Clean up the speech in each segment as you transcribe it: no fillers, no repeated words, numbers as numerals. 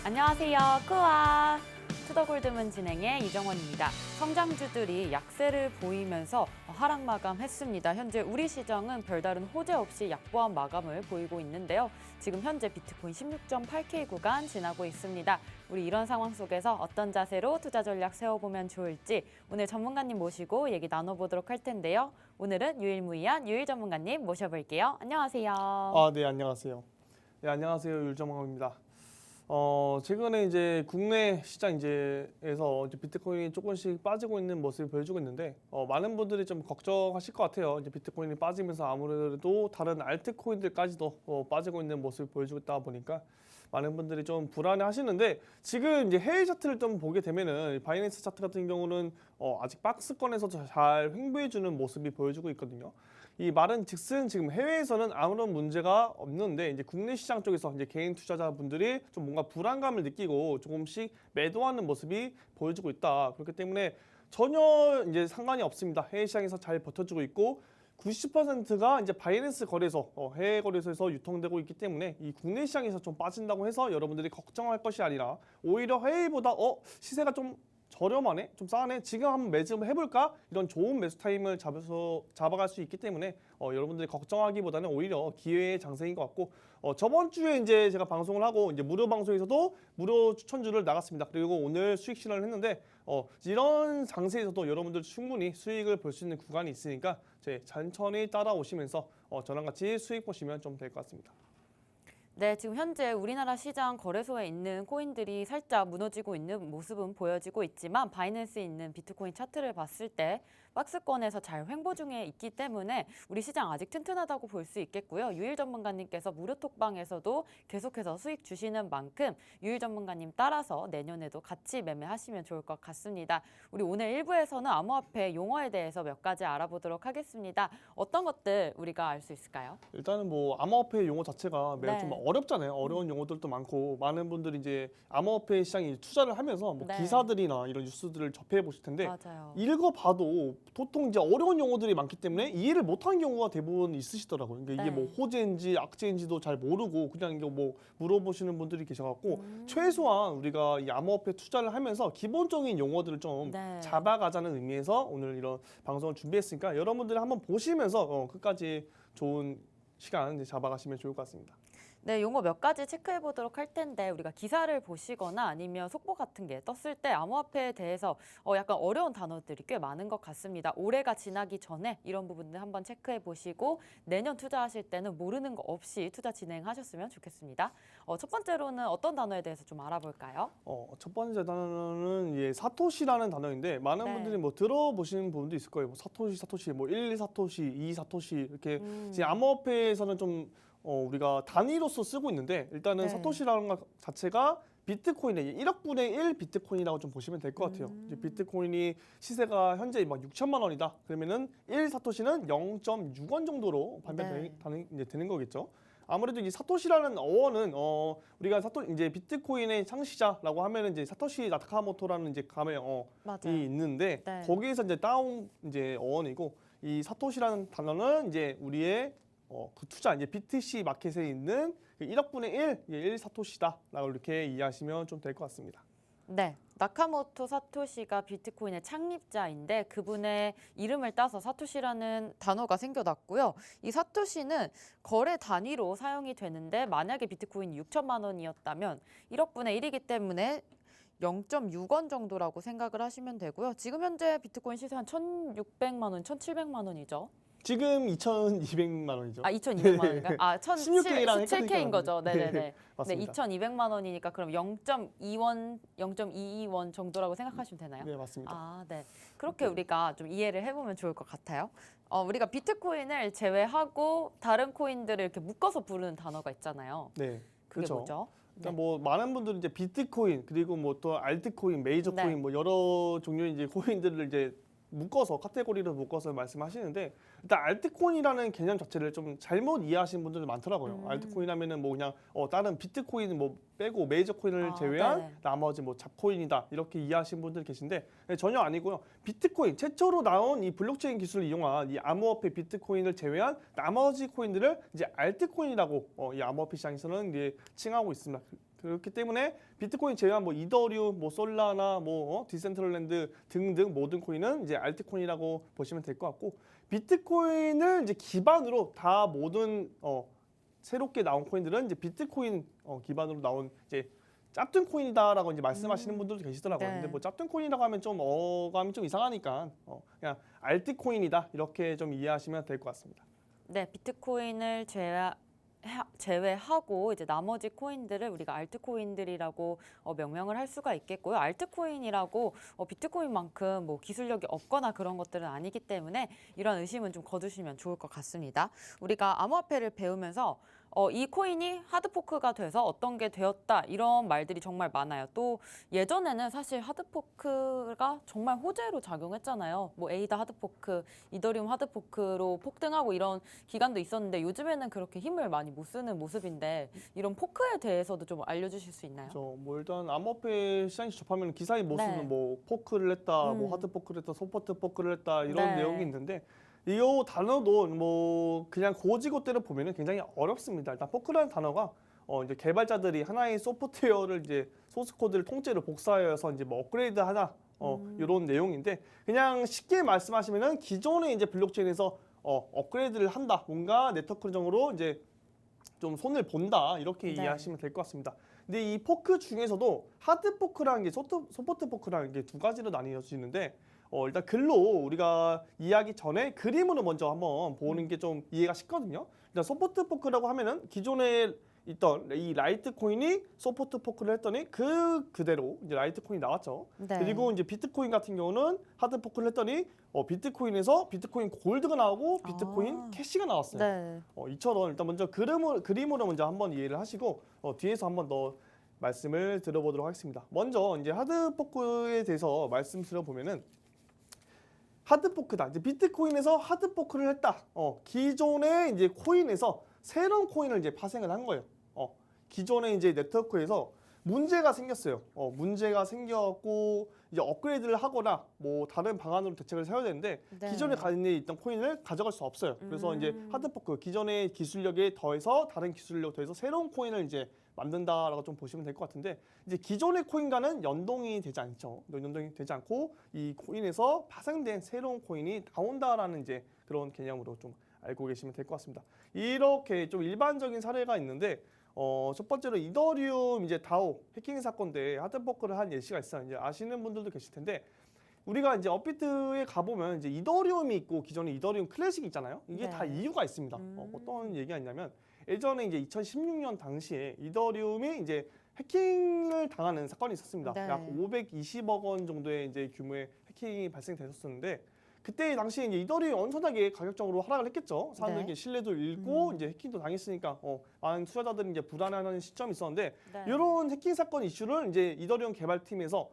안녕하세요. 쿠아 투더골드문 진행의 이정원입니다. 성장주들이 약세를 보이면서 하락 마감했습니다. 현재 우리 시장은 별다른 호재 없이 약보한 마감을 보이고 있는데요. 지금 현재 비트코인 16.8K 구간 지나고 있습니다. 우리 이런 상황 속에서 어떤 자세로 투자 전략 세워보면 좋을지 오늘 전문가님 모시고 얘기 나눠보도록 할 텐데요. 오늘은 유일무이한 유일 전문가님 모셔볼게요. 안녕하세요. 네, 안녕하세요. 네, 안녕하세요. 율정광입니다. 최근에 이제 국내 시장 에서 비트코인이 조금씩 빠지고 있는 모습을 보여주고 있는데, 많은 분들이 좀 걱정하실 것 같아요. 이제 비트코인이 빠지면서 아무래도 다른 알트코인들까지도 빠지고 있는 모습을 보여주고 있다 보니까 많은 분들이 좀 불안해 하시는데, 지금 이제 해외 차트를 좀 보게 되면은 바이낸스 차트 같은 경우는 아직 박스권에서 잘 횡보해주는 모습이 보여주고 있거든요. 이 말은 즉슨 지금 해외에서는 아무런 문제가 없는데 이제 국내 시장 쪽에서 이제 개인 투자자분들이 좀 뭔가 불안감을 느끼고 조금씩 매도하는 모습이 보여주고 있다. 그렇기 때문에 전혀 이제 상관이 없습니다. 해외 시장에서 잘 버텨주고 있고 90%가 이제 바이낸스 거래소, 해외 거래소에서 유통되고 있기 때문에 이 국내 시장에서 좀 빠진다고 해서 여러분들이 걱정할 것이 아니라 오히려 해외보다 시세가 좀 저렴하네, 좀 싸네, 지금 한번 매집을 해볼까? 이런 좋은 매수 타임을 잡아갈 수 있기 때문에 여러분들이 걱정하기보다는 오히려 기회의 장세인 것 같고, 저번 주에 이제 제가 방송을 하고 이제 무료 방송에서도 무료 추천주를 나갔습니다. 그리고 오늘 수익 실현을 했는데 이런 장세에서도 여러분들 충분히 수익을 볼 수 있는 구간이 있으니까 천천히 따라오시면서 저랑 같이 수익 보시면 좀 될 것 같습니다. 네, 지금 현재 우리나라 시장 거래소에 있는 코인들이 살짝 무너지고 있는 모습은 보여지고 있지만 바이낸스에 있는 비트코인 차트를 봤을 때 박스권에서 잘 횡보 중에 있기 때문에 우리 시장 아직 튼튼하다고 볼 수 있겠고요. 유일 전문가님께서 무료 톡방에서도 계속해서 수익 주시는 만큼 유일 전문가님 따라서 내년에도 같이 매매하시면 좋을 것 같습니다. 우리 오늘 1부에서는 암호화폐 용어에 대해서 몇 가지 알아보도록 하겠습니다. 어떤 것들 우리가 알 수 있을까요? 일단은 뭐 암호화폐 용어 자체가 매우 네. 좀 어렵잖아요. 어려운 용어들도 많고 많은 분들이 이제 암호화폐 시장에 투자를 하면서 뭐 네. 기사들이나 이런 뉴스들을 접해 보실 텐데 맞아요. 읽어봐도 보통 이제 어려운 용어들이 많기 때문에 이해를 못하는 경우가 대부분 있으시더라고요. 그러니까 이게 네. 뭐 호재인지 악재인지도 잘 모르고 그냥 이거 뭐 물어보시는 분들이 계셔갖고 최소한 우리가 이 암호화폐 투자를 하면서 기본적인 용어들을 좀 네. 잡아가자는 의미에서 오늘 이런 방송을 준비했으니까 여러분들이 한번 보시면서 끝까지 좋은 시간 이제 잡아가시면 좋을 것 같습니다. 네, 용어 몇 가지 체크해 보도록 할 텐데 우리가 기사를 보시거나 아니면 속보 같은 게 떴을 때 암호화폐에 대해서 약간 어려운 단어들이 꽤 많은 것 같습니다. 올해가 지나기 전에 이런 부분들 한번 체크해 보시고 내년 투자하실 때는 모르는 거 없이 투자 진행하셨으면 좋겠습니다. 첫 번째로는 어떤 단어에 대해서 좀 알아볼까요? 첫 번째 단어는 사토시라는 단어인데 많은 네. 분들이 뭐 들어보시는 분도 있을 거예요. 뭐 사토시, 뭐 1, 2사토시, 2사토시 이렇게 이제 암호화폐에서는 좀 우리가 단위로서 쓰고 있는데 일단은 네. 사토시라는 것 자체가 비트코인의 1억 분의 1 비트코인이라고 좀 보시면 될 것 같아요. 이제 비트코인이 시세가 현재 막 6천만 원이다. 그러면은 1 사토시는 0.6원 정도로 이제 되는 거겠죠. 아무래도 이 사토시라는 어원은 우리가 이제 비트코인의 창시자라고 하면은 이제 사토시 나카모토라는 이제 가명이 맞아요. 있는데 네. 거기에서 이제 따온 이제 어원이고 이 사토시라는 단어는 이제 우리의 그 투자 이제 BTC 마켓에 있는 그 1억 분의 1 사토시다라고 이렇게 이해하시면 좀 될 것 같습니다. 네, 나카모토 사토시가 비트코인의 창립자인데 그분의 이름을 따서 사토시라는 단어가 생겨났고요. 이 사토시는 거래 단위로 사용이 되는데 만약에 비트코인이 6천만 원이었다면 1억 분의 1이기 때문에 0.6원 정도라고 생각을 하시면 되고요. 지금 현재 비트코인 시세 한 1,600만 원, 1,700만 원이죠. 지금 2,200만 원이죠. 2,200만 원인가요? 16K랑 17K인 거죠. 네네네. 네, 맞습니다. 2,200만 원이니까 그럼 0.2원, 0.22원 정도라고 생각하시면 되나요? 네, 맞습니다. 네. 그렇게 우리가 좀 이해를 해보면 좋을 것 같아요. 우리가 비트코인을 제외하고 다른 코인들을 이렇게 묶어서 부르는 단어가 있잖아요. 네, 그게 그렇죠. 뭐죠? 일단 뭐 많은 분들이 이제 비트코인 그리고 뭐 또 알트코인, 메이저 네. 코인 뭐 여러 종류의 이제 코인들을 이제 묶어서 카테고리로 묶어서 말씀하시는데 일단 알트코인이라는 개념 자체를 좀 잘못 이해하시는 분들이 많더라고요. 알트코인 하면은 뭐 그냥 다른 비트코인 뭐 빼고 메이저 코인을 제외한 네네. 나머지 뭐 잡코인이다 이렇게 이해하시는 분들 계신데 전혀 아니고요. 비트코인 최초로 나온 이 블록체인 기술을 이용한 이 암호화폐 비트코인을 제외한 나머지 코인들을 이제 알트코인이라고 이 암호화폐 시장에서는 이제 칭하고 있습니다. 그렇기 때문에 비트코인 제외한 뭐 이더리움, 뭐 솔라나 뭐 디센트럴랜드 등등 모든 코인은 이제 알트코인이라고 보시면 될 것 같고 비트코인을 이제 기반으로 다 모든 새롭게 나온 코인들은 이제 비트코인 기반으로 나온 이제 짭뜬 코인이다라고 이제 말씀하시는 분들도 계시더라고요. 네. 근데 뭐 짭뜬 코인이라고 하면 좀 어감이 좀 이상하니까 그냥 알트코인이다 이렇게 좀 이해하시면 될 것 같습니다. 네, 비트코인을 제외하고 이제 나머지 코인들을 우리가 알트코인들이라고 명명을 할 수가 있겠고요. 알트코인이라고 비트코인만큼 뭐 기술력이 없거나 그런 것들은 아니기 때문에 이런 의심은 좀 거두시면 좋을 것 같습니다. 우리가 암호화폐를 배우면서 이 코인이 하드포크가 돼서 어떤 게 되었다 이런 말들이 정말 많아요. 또 예전에는 사실 하드포크가 정말 호재로 작용했잖아요. 뭐 에이다 하드포크, 이더리움 하드포크로 폭등하고 이런 기간도 있었는데 요즘에는 그렇게 힘을 많이 못 쓰는 모습인데 이런 포크에 대해서도 좀 알려주실 수 있나요? 뭐 일단 암호화폐 시장에서 접하면 기사의 모습은 네. 뭐 포크를 했다, 뭐 하드 포크를 했다, 소프트 포크를 했다 이런 네. 내용이 있는데 이 단어도 뭐 그냥 고지고대로 보면은 굉장히 어렵습니다. 일단 포크라는 단어가 이제 개발자들이 하나의 소프트웨어를 이제 소스 코드를 통째로 복사해서 이제 뭐 업그레이드하다 이런 내용인데 그냥 쉽게 말씀하시면은 기존의 이제 블록체인에서 업그레이드를 한다, 뭔가 네트워크적으로 이제 좀 손을 본다 이렇게 네. 이해하시면 될 것 같습니다. 근데 이 포크 중에서도 하드 포크라는 게 소프트 포크라는 게 두 가지로 나뉘어지는데 일단 글로 우리가 이해하기 전에 그림으로 먼저 한번 보는 게 좀 이해가 쉽거든요. 일단 소프트 포크라고 하면은 기존에 있던 이 라이트 코인이 소프트 포크를 했더니 그대로 이제 라이트 코인이 나왔죠. 네. 그리고 이제 비트코인 같은 경우는 하드 포크를 했더니 비트코인에서 비트코인 골드가 나오고 비트코인 캐시가 나왔어요. 네. 이처럼 일단 먼저 그림으로 먼저 한번 이해를 하시고 뒤에서 한번 더 말씀을 들어보도록 하겠습니다. 먼저 이제 하드 포크에 대해서 말씀드려보면은 하드 포크다. 이제 비트코인에서 하드 포크를 했다. 기존의 이제 코인에서 새로운 코인을 이제 파생을 한 거예요. 기존의 이제 네트워크에서 문제가 생겼어요. 문제가 생겨갖고 이제 업그레이드를 하거나 뭐 다른 방안으로 대책을 세워야 되는데 네. 기존에 가지고 있던 코인을 가져갈 수 없어요. 그래서 이제 하드포크 기존의 기술력에 더해서 다른 기술력 더해서 새로운 코인을 이제 만든다라고 좀 보시면 될 것 같은데 이제 기존의 코인과는 연동이 되지 않죠. 연동이 되지 않고 이 코인에서 파생된 새로운 코인이 나온다라는 이제 그런 개념으로 좀 알고 계시면 될 것 같습니다. 이렇게 좀 일반적인 사례가 있는데 첫 번째로 이더리움 이제 다오 해킹 사건 때 하드포크를 한 예시가 있어요. 이제 아시는 분들도 계실 텐데 우리가 이제 업비트에 가보면 이제 이더리움이 있고 기존에 이더리움 클래식이 있잖아요. 이게 네. 다 이유가 있습니다. 어떤 얘기가 있냐면 예전에 이제 2016년 당시에 이더리움이 이제 해킹을 당하는 사건이 있었습니다. 네. 약 520억 원 정도의 이제 규모의 해킹이 발생됐었는데 그때 당시에 이제 이더리움이 엄청나게 가격적으로 하락을 했겠죠. 사람들에게 네. 신뢰도 잃고 이제 해킹도 당했으니까 많은 투자자들이 이제 불안해하는 시점이 있었는데 네. 이런 해킹 사건 이슈를 이제 이더리움 개발팀에서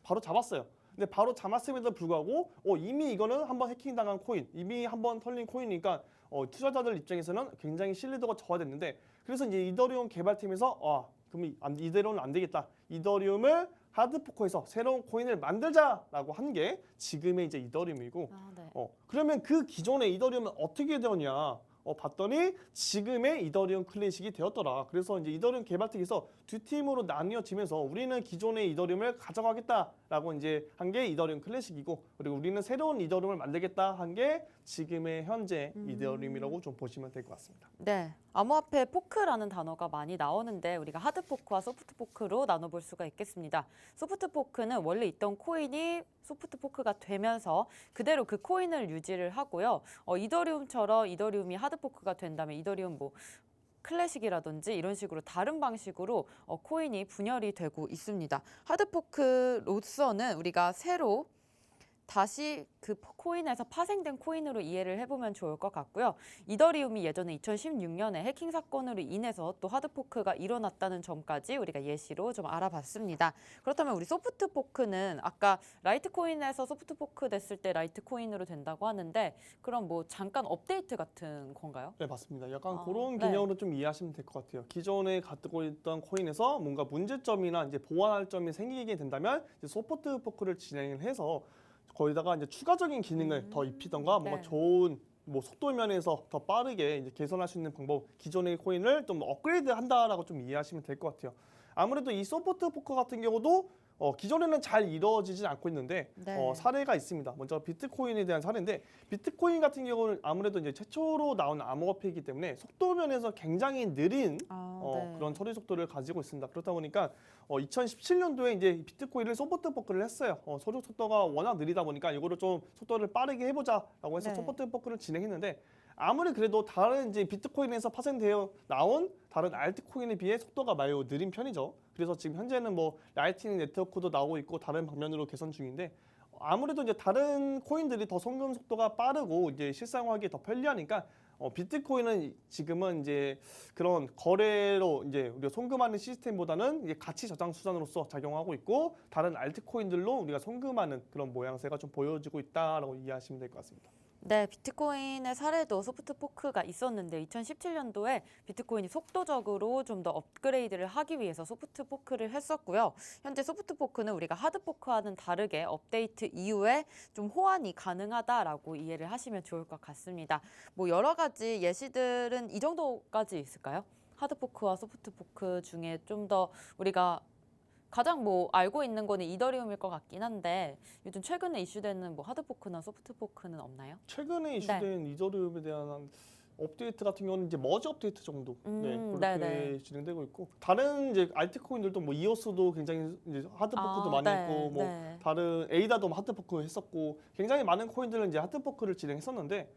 바로 잡았어요. 근데 바로 잡았음에도 불구하고 이미 이거는 한번 해킹당한 코인, 이미 한번 털린 코인이니까 투자자들 입장에서는 굉장히 신뢰도가 저하됐는데 그래서 이제 이더리움 개발팀에서 그럼 이대로는 안 되겠다. 이더리움을 하드포크에서 새로운 코인을 만들자라고 한 게 지금의 이제 이더리움이고 네. 그러면 그 기존의 이더리움은 어떻게 되었냐? 봤더니 지금의 이더리움 클래식이 되었더라. 그래서 이제 이더리움 개발팀에서 두 팀으로 나뉘어지면서 우리는 기존의 이더리움을 가져가겠다라고 이제 한 게 이더리움 클래식이고 그리고 우리는 새로운 이더리움을 만들겠다 한 게 지금의 현재 이더리움이라고 좀 보시면 될 것 같습니다. 네, 암호화폐 포크라는 단어가 많이 나오는데 우리가 하드 포크와 소프트 포크로 나눠볼 수가 있겠습니다. 소프트 포크는 원래 있던 코인이 소프트 포크가 되면서 그대로 그 코인을 유지를 하고요. 이더리움처럼 이더리움이 하드 포크가 된다면 이더리움 뭐 클래식이라든지 이런 식으로 다른 방식으로 코인이 분열이 되고 있습니다. 하드 포크로서는 우리가 새로 다시 그 코인에서 파생된 코인으로 이해를 해보면 좋을 것 같고요. 이더리움이 예전에 2016년에 해킹 사건으로 인해서 또 하드포크가 일어났다는 점까지 우리가 예시로 좀 알아봤습니다. 그렇다면 우리 소프트 포크는 아까 라이트코인에서 소프트 포크 됐을 때 라이트코인으로 된다고 하는데 그럼 뭐 잠깐 업데이트 같은 건가요? 네, 맞습니다. 약간 네. 그런 개념으로 좀 이해하시면 될 것 같아요. 기존에 갖고 있던 코인에서 뭔가 문제점이나 이제 보완할 점이 생기게 된다면 이제 소프트 포크를 진행을 해서 거기다가 이제 추가적인 기능을 더 입히던가 뭔가 네. 좋은 뭐 속도 면에서 더 빠르게 이제 개선할 수 있는 방법, 기존의 코인을 좀 업그레이드 한다라고 좀 이해하시면 될 것 같아요. 아무래도 이 소프트 포크 같은 경우도 기존에는 잘 이루어지진 않고 있는데 네. 사례가 있습니다. 먼저 비트코인에 대한 사례인데 비트코인 같은 경우는 아무래도 이제 최초로 나온 암호화폐이기 때문에 속도 면에서 굉장히 느린 네. 그런 처리 속도를 가지고 있습니다. 그렇다 보니까 2017년도에 이제 비트코인을 소프트 포크를 했어요. 처리 속도가 워낙 느리다 보니까 이거를 좀 속도를 빠르게 해보자라고 해서 네. 소프트 포크를 진행했는데 아무리 그래도 다른 이제 비트코인에서 파생되어 나온 다른 알트코인에 비해 속도가 매우 느린 편이죠. 그래서 지금 현재는 뭐 라이트닝 네트워크도 나오고 있고 다른 방면으로 개선 중인데 아무래도 이제 다른 코인들이 더 송금 속도가 빠르고 이제 실사용하기 더 편리하니까 비트코인은 지금은 이제 그런 거래로 이제 우리가 송금하는 시스템보다는 이제 가치 저장 수단으로서 작용하고 있고 다른 알트코인들로 우리가 송금하는 그런 모양새가 좀 보여지고 있다라고 이해하시면 될 것 같습니다. 네, 비트코인의 사례도 소프트 포크가 있었는데 2017년도에 비트코인이 속도적으로 좀 더 업그레이드를 하기 위해서 소프트 포크를 했었고요. 현재 소프트 포크는 우리가 하드 포크와는 다르게 업데이트 이후에 좀 호환이 가능하다라고 이해를 하시면 좋을 것 같습니다. 뭐 여러 가지 예시들은 이 정도까지 있을까요? 하드 포크와 소프트 포크 중에 좀 더 우리가 가장 뭐 알고 있는 거는 이더리움일 것 같긴 한데 요즘 최근에 이슈되는 뭐 하드포크나 소프트포크는 없나요? 최근에 이슈된 이더리움에 대한 업데이트 같은 경우는 이제 머지 업데이트 정도 그렇게 네네. 진행되고 있고 다른 이제 알트코인들도 뭐 이오스도 굉장히 이제 하드포크도 많이 했고 뭐 다른 에이다도 하드포크 했었고 굉장히 많은 코인들은 이제 하드포크를 진행했었는데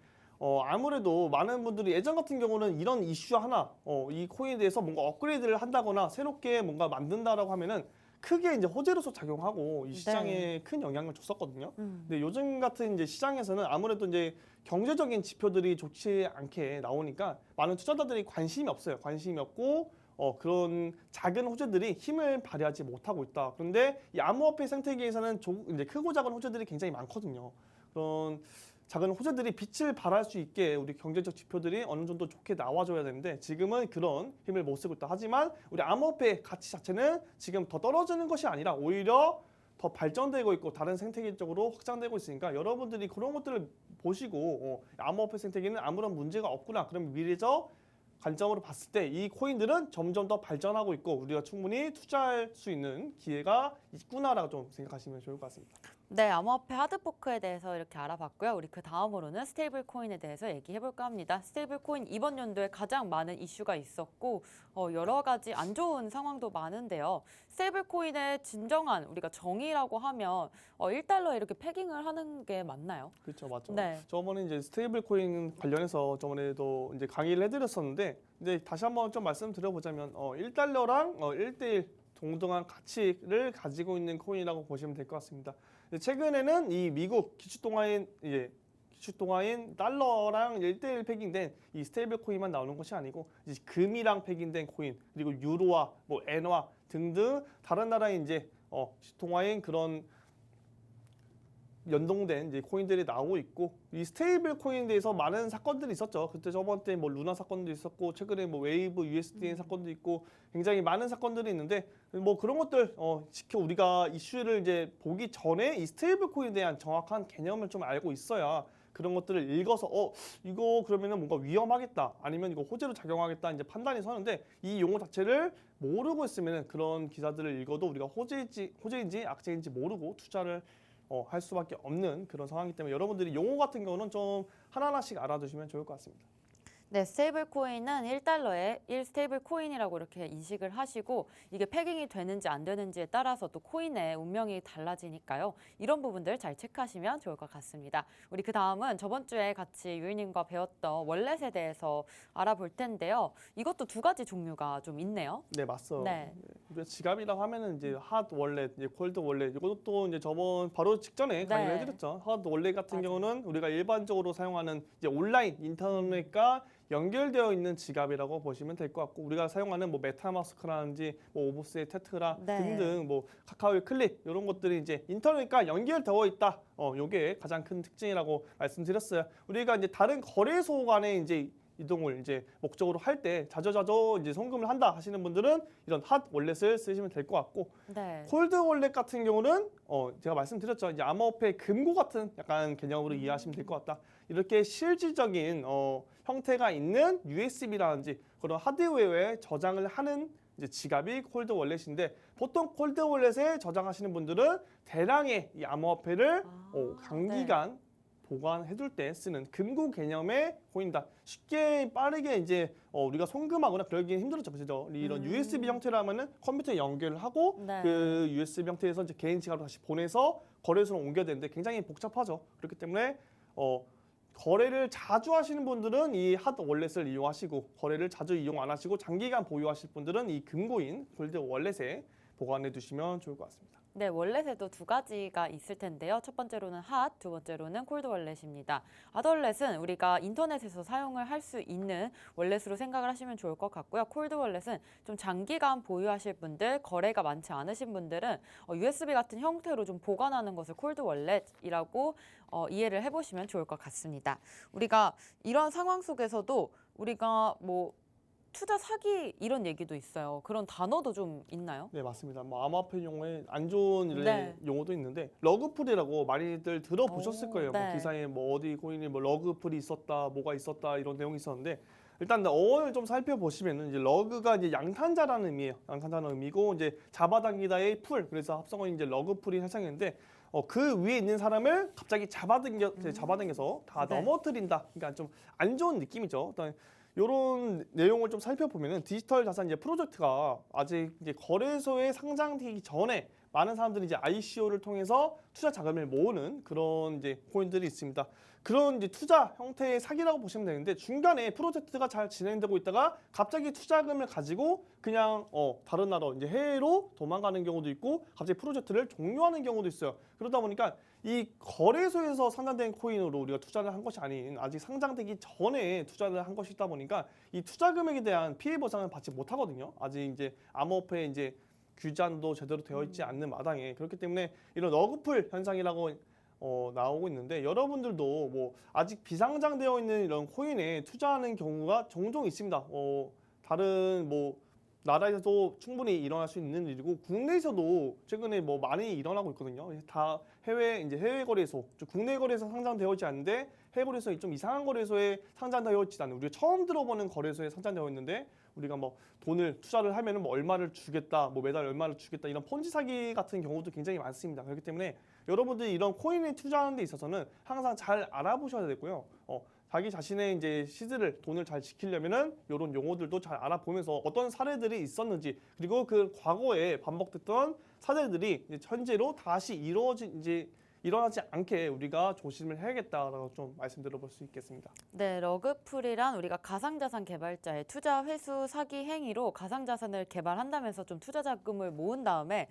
아무래도 많은 분들이 예전 같은 경우는 이런 이슈 하나 이 코인에 대해서 뭔가 업그레이드를 한다거나 새롭게 뭔가 만든다라고 하면은 크게 이제 호재로서 작용하고 이 시장에 큰 영향을 줬었거든요. 근데 요즘 같은 이제 시장에서는 아무래도 이제 경제적인 지표들이 좋지 않게 나오니까 많은 투자자들이 관심이 없어요. 관심이 없고 그런 작은 호재들이 힘을 발휘하지 못하고 있다. 그런데 이 암호화폐 생태계에서는 이제 크고 작은 호재들이 굉장히 많거든요. 그런 작은 호재들이 빛을 발할 수 있게 우리 경제적 지표들이 어느 정도 좋게 나와줘야 되는데 지금은 그런 힘을 못 쓰고 있다. 하지만 우리 암호화폐 가치 자체는 지금 더 떨어지는 것이 아니라 오히려 더 발전되고 있고 다른 생태계적으로 확장되고 있으니까 여러분들이 그런 것들을 보시고 암호화폐 생태계는 아무런 문제가 없구나. 그럼 미래적 관점으로 봤을 때 이 코인들은 점점 더 발전하고 있고 우리가 충분히 투자할 수 있는 기회가 있구나라고 좀 생각하시면 좋을 것 같습니다. 네, 암호화폐 하드포크에 대해서 이렇게 알아봤고요. 우리 그 다음으로는 스테이블 코인에 대해서 얘기해볼까 합니다. 스테이블 코인 이번 연도에 가장 많은 이슈가 있었고 여러 가지 안 좋은 상황도 많은데요. 스테이블 코인의 진정한 우리가 정의라고 하면 1달러에 이렇게 패깅을 하는 게 맞나요? 그렇죠, 맞죠. 네. 저번에 이제 스테이블 코인 관련해서 저번에도 이제 강의를 해드렸었는데, 근데 다시 한번 좀 말씀드려보자면 1달러랑 1대1 동등한 가치를 가지고 있는 코인이라고 보시면 될 것 같습니다. 최근에는 이 미국 기축통화인 달러랑 1대1 패깅된 이 스테이블 코인만 나오는 것이 아니고 이제 금이랑 패깅된 코인 그리고 유로화, 뭐 엔화 등등 다른 나라의 이제 통화인 그런 연동된 이제 코인들이 나오고 있고 이 스테이블 코인에 대해서 많은 사건들이 있었죠. 그때 저번 때 뭐 루나 사건도 있었고 최근에 뭐 웨이브 USDN 사건도 있고 굉장히 많은 사건들이 있는데 뭐 그런 것들 지켜 우리가 이슈를 이제 보기 전에 이 스테이블 코인에 대한 정확한 개념을 좀 알고 있어야 그런 것들을 읽어서 이거 그러면은 뭔가 위험하겠다 아니면 이거 호재로 작용하겠다 이제 판단이 서는데 이 용어 자체를 모르고 있으면은 그런 기사들을 읽어도 우리가 호재인지 악재인지 모르고 투자를 할 수밖에 없는 그런 상황이기 때문에 여러분들이 용어 같은 경우는 좀 하나하나씩 알아두시면 좋을 것 같습니다. 네, 스테이블 코인은 1달러에 1 스테이블 코인이라고 이렇게 인식을 하시고 이게 패깅이 되는지 안 되는지에 따라서 또 코인의 운명이 달라지니까요. 이런 부분들 잘 체크하시면 좋을 것 같습니다. 우리 그 다음은 저번 주에 같이 유희님과 배웠던 월렛에 대해서 알아볼 텐데요. 이것도 두 가지 종류가 좀 있네요. 네, 맞죠. 네. 우리가 지갑이라고 하면은 이제 핫 월렛, 이제 콜드 월렛 이것도 이제 저번 바로 직전에 강의를 해드렸죠. 핫 월렛 같은 경우는 우리가 일반적으로 사용하는 이제 온라인 인터넷과 연결되어 있는 지갑이라고 보시면 될 것 같고 우리가 사용하는 뭐 메타마스크라든지 뭐 오브스의 테트라 등등 뭐 카카오의 클립 이런 것들이 이제 인터넷과 연결되어 있다. 요게 가장 큰 특징이라고 말씀드렸어요. 우리가 이제 다른 거래소 간에 이제 이동을 이제 목적으로 할 때 자주자주 이제 송금을 한다 하시는 분들은 이런 핫 월렛을 쓰시면 될 것 같고 콜드 월렛 같은 경우는 제가 말씀드렸죠. 이제 암호화폐 금고 같은 약간 개념으로 이해하시면 될 것 같다. 이렇게 실질적인 형태가 있는 USB라든지 그런 하드웨어에 저장을 하는 이제 지갑이 콜드 월렛인데 보통 콜드 월렛에 저장하시는 분들은 대량의 이 암호화폐를 장기간 보관해둘 때 쓰는 금고 개념의 코인이다. 쉽게 빠르게 이제 우리가 송금하거나 그러기는 힘들었죠, 그죠? 이런 USB 형태라면은 컴퓨터에 연결을 하고 네. 그 USB 형태에서 이제 개인 지갑으로 다시 보내서 거래소로 옮겨야 되는데 굉장히 복잡하죠. 그렇기 때문에 거래를 자주 하시는 분들은 이 핫 월렛을 이용하시고 거래를 자주 이용 안 하시고 장기간 보유하실 분들은 이 금고인 골드 월렛에 보관해 두시면 좋을 것 같습니다. 네, 월렛에도 두 가지가 있을 텐데요. 첫 번째로는 핫, 두 번째로는 콜드 월렛입니다. 핫 월렛은 우리가 인터넷에서 사용을 할 수 있는 월렛으로 생각을 하시면 좋을 것 같고요. 콜드 월렛은 좀 장기간 보유하실 분들, 거래가 많지 않으신 분들은 USB 같은 형태로 좀 보관하는 것을 콜드 월렛이라고 이해를 해보시면 좋을 것 같습니다. 우리가 이런 상황 속에서도 우리가 뭐 투자 사기 이런 얘기도 있어요. 그런 단어도 좀 있나요? 네, 맞습니다. 뭐 암호화폐 용어에 안 좋은 이런 네. 용어도 있는데 러그풀이라고 많이들 들어보셨을 거예요. 뭐 네. 기사에 뭐 어디 코인이 뭐 러그풀이 있었다, 뭐가 있었다 이런 내용이 있었는데 일단 어원을 좀 살펴보시면은 이제 러그가 이제 양탄자라는 의미예요. 양탄자는 의미고 이제 잡아당기다의 풀, 그래서 합성어인 이제 러그풀이 해상했는데 그 위에 있는 사람을 갑자기 잡아당겨서 다 네. 넘어뜨린다. 그러니까 좀 안 좋은 느낌이죠. 일단 이런 내용을 좀 살펴보면은 디지털 자산 이제 프로젝트가 아직 이제 거래소에 상장되기 전에 많은 사람들이 이제 ICO를 통해서 투자 자금을 모으는 그런 이제 코인들이 있습니다. 그런 이제 투자 형태의 사기라고 보시면 되는데 중간에 프로젝트가 잘 진행되고 있다가 갑자기 투자금을 가지고 그냥 다른 나라 이제 해외로 도망가는 경우도 있고 갑자기 프로젝트를 종료하는 경우도 있어요. 그러다 보니까 이 거래소에서 상장된 코인으로 우리가 투자를 한 것이 아닌 아직 상장되기 전에 투자를 한 것이다 보니까 이 투자 금액에 대한 피해 보상을 받지 못하거든요. 아직 이제 암호화폐 이제 규제도 제대로 되어 있지 않는 마당에 그렇기 때문에 이런 러그풀 현상이라고 나오고 있는데 여러분들도 뭐 아직 비상장되어 있는 이런 코인에 투자하는 경우가 종종 있습니다. 다른 뭐 나라에서도 충분히 일어날 수 있는 일이고 국내에서도 최근에 뭐 많이 일어나고 있거든요. 다 해외 거래소, 국내 거래소 상장되어 있지 않는데 해외 거래소에 좀 이상한 거래소에 상장되어 있지 않는 우리가 처음 들어보는 거래소에 상장되어 있는데 우리가 뭐 돈을 투자를 하면은 뭐 얼마를 주겠다, 뭐 매달 얼마를 주겠다 이런 폰지 사기 같은 경우도 굉장히 많습니다. 그렇기 때문에 여러분들이 이런 코인에 투자하는 데 있어서는 항상 잘 알아보셔야 되고요. 자기 자신의 이제 시드를 돈을 잘 지키려면은 이런 용어들도 잘 알아보면서 어떤 사례들이 있었는지 그리고 그 과거에 반복됐던 사례들이 이제 현재로 다시 일어나지 않게 우리가 조심을 해야겠다라고 좀 말씀드려볼 수 있겠습니다. 네, 러그풀이란 우리가 가상자산 개발자의 투자 회수 사기 행위로 가상자산을 개발한다면서 좀 투자 자금을 모은 다음에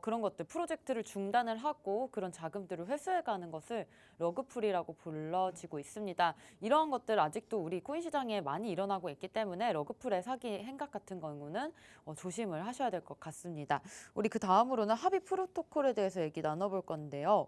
그런 것들 프로젝트를 중단을 하고 그런 자금들을 회수해가는 것을 러그풀이라고 불러지고 있습니다. 이러한 것들 아직도 우리 코인 시장에 많이 일어나고 있기 때문에 러그풀의 사기 행각 같은 경우는 조심을 하셔야 될 것 같습니다. 우리 그 다음으로는 합의 프로토콜에 대해서 얘기 나눠볼 건데요.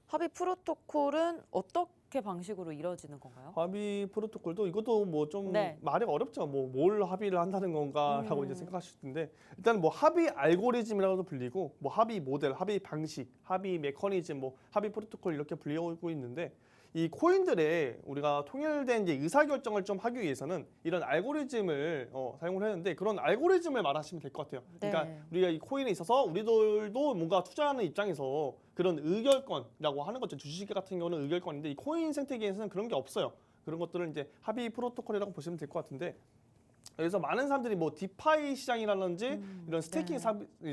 합의 프로토콜은 어떻게 방식으로 이루어지는 건가요? 합의 프로토콜도 이것도 뭐 좀 네. 말이 어렵죠. 뭐 뭘 합의를 한다는 건가라고 이제 생각하실 텐데 일단 뭐 합의 알고리즘이라고도 불리고 뭐 합의 모델, 합의 방식, 합의 메커니즘, 뭐 합의 프로토콜 이렇게 불리고 있는데 이 코인들의 우리가 통일된 이제 의사결정을 좀 하기 위해서는 이런 알고리즘을 사용을 했는데 그런 알고리즘을 말하시면 될 것 같아요. 네. 그러니까 우리가 이 코인에 있어서 우리들도 뭔가 투자하는 입장에서 그런 의결권이라고 하는 거죠. 주식 같은 경우는 의결권인데 이 코인 생태계에서는 그런 게 없어요. 그런 것들을 이제 합의 프로토콜이라고 보시면 될 것 같은데 그래서 많은 사람들이 뭐 디파이 시장이라든지 이런 스테이킹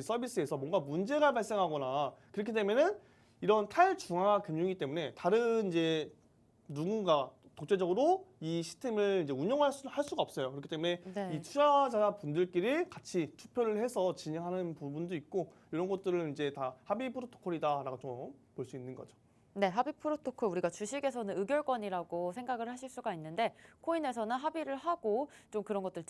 서비스에서 뭔가 문제가 발생하거나 그렇게 되면은 이런 탈중앙화 금융이기 때문에 다른 이제 누군가 독재적으로 이 시스템을 이제 운영할 수가 없어요. 그렇기 때문에 네. 이 투자자 분들끼리 같이 투표를 해서 진행하는 부분도 있고 이런 것들을 이제 다 합의 프로토콜이다라고 좀 볼 수 있는 거죠. 네, 합의 프로토콜 우리가 주식에서는 의결권이라고 생각을 하실 수가 있는데 코인에서는 합의를 하고 좀 그런 것들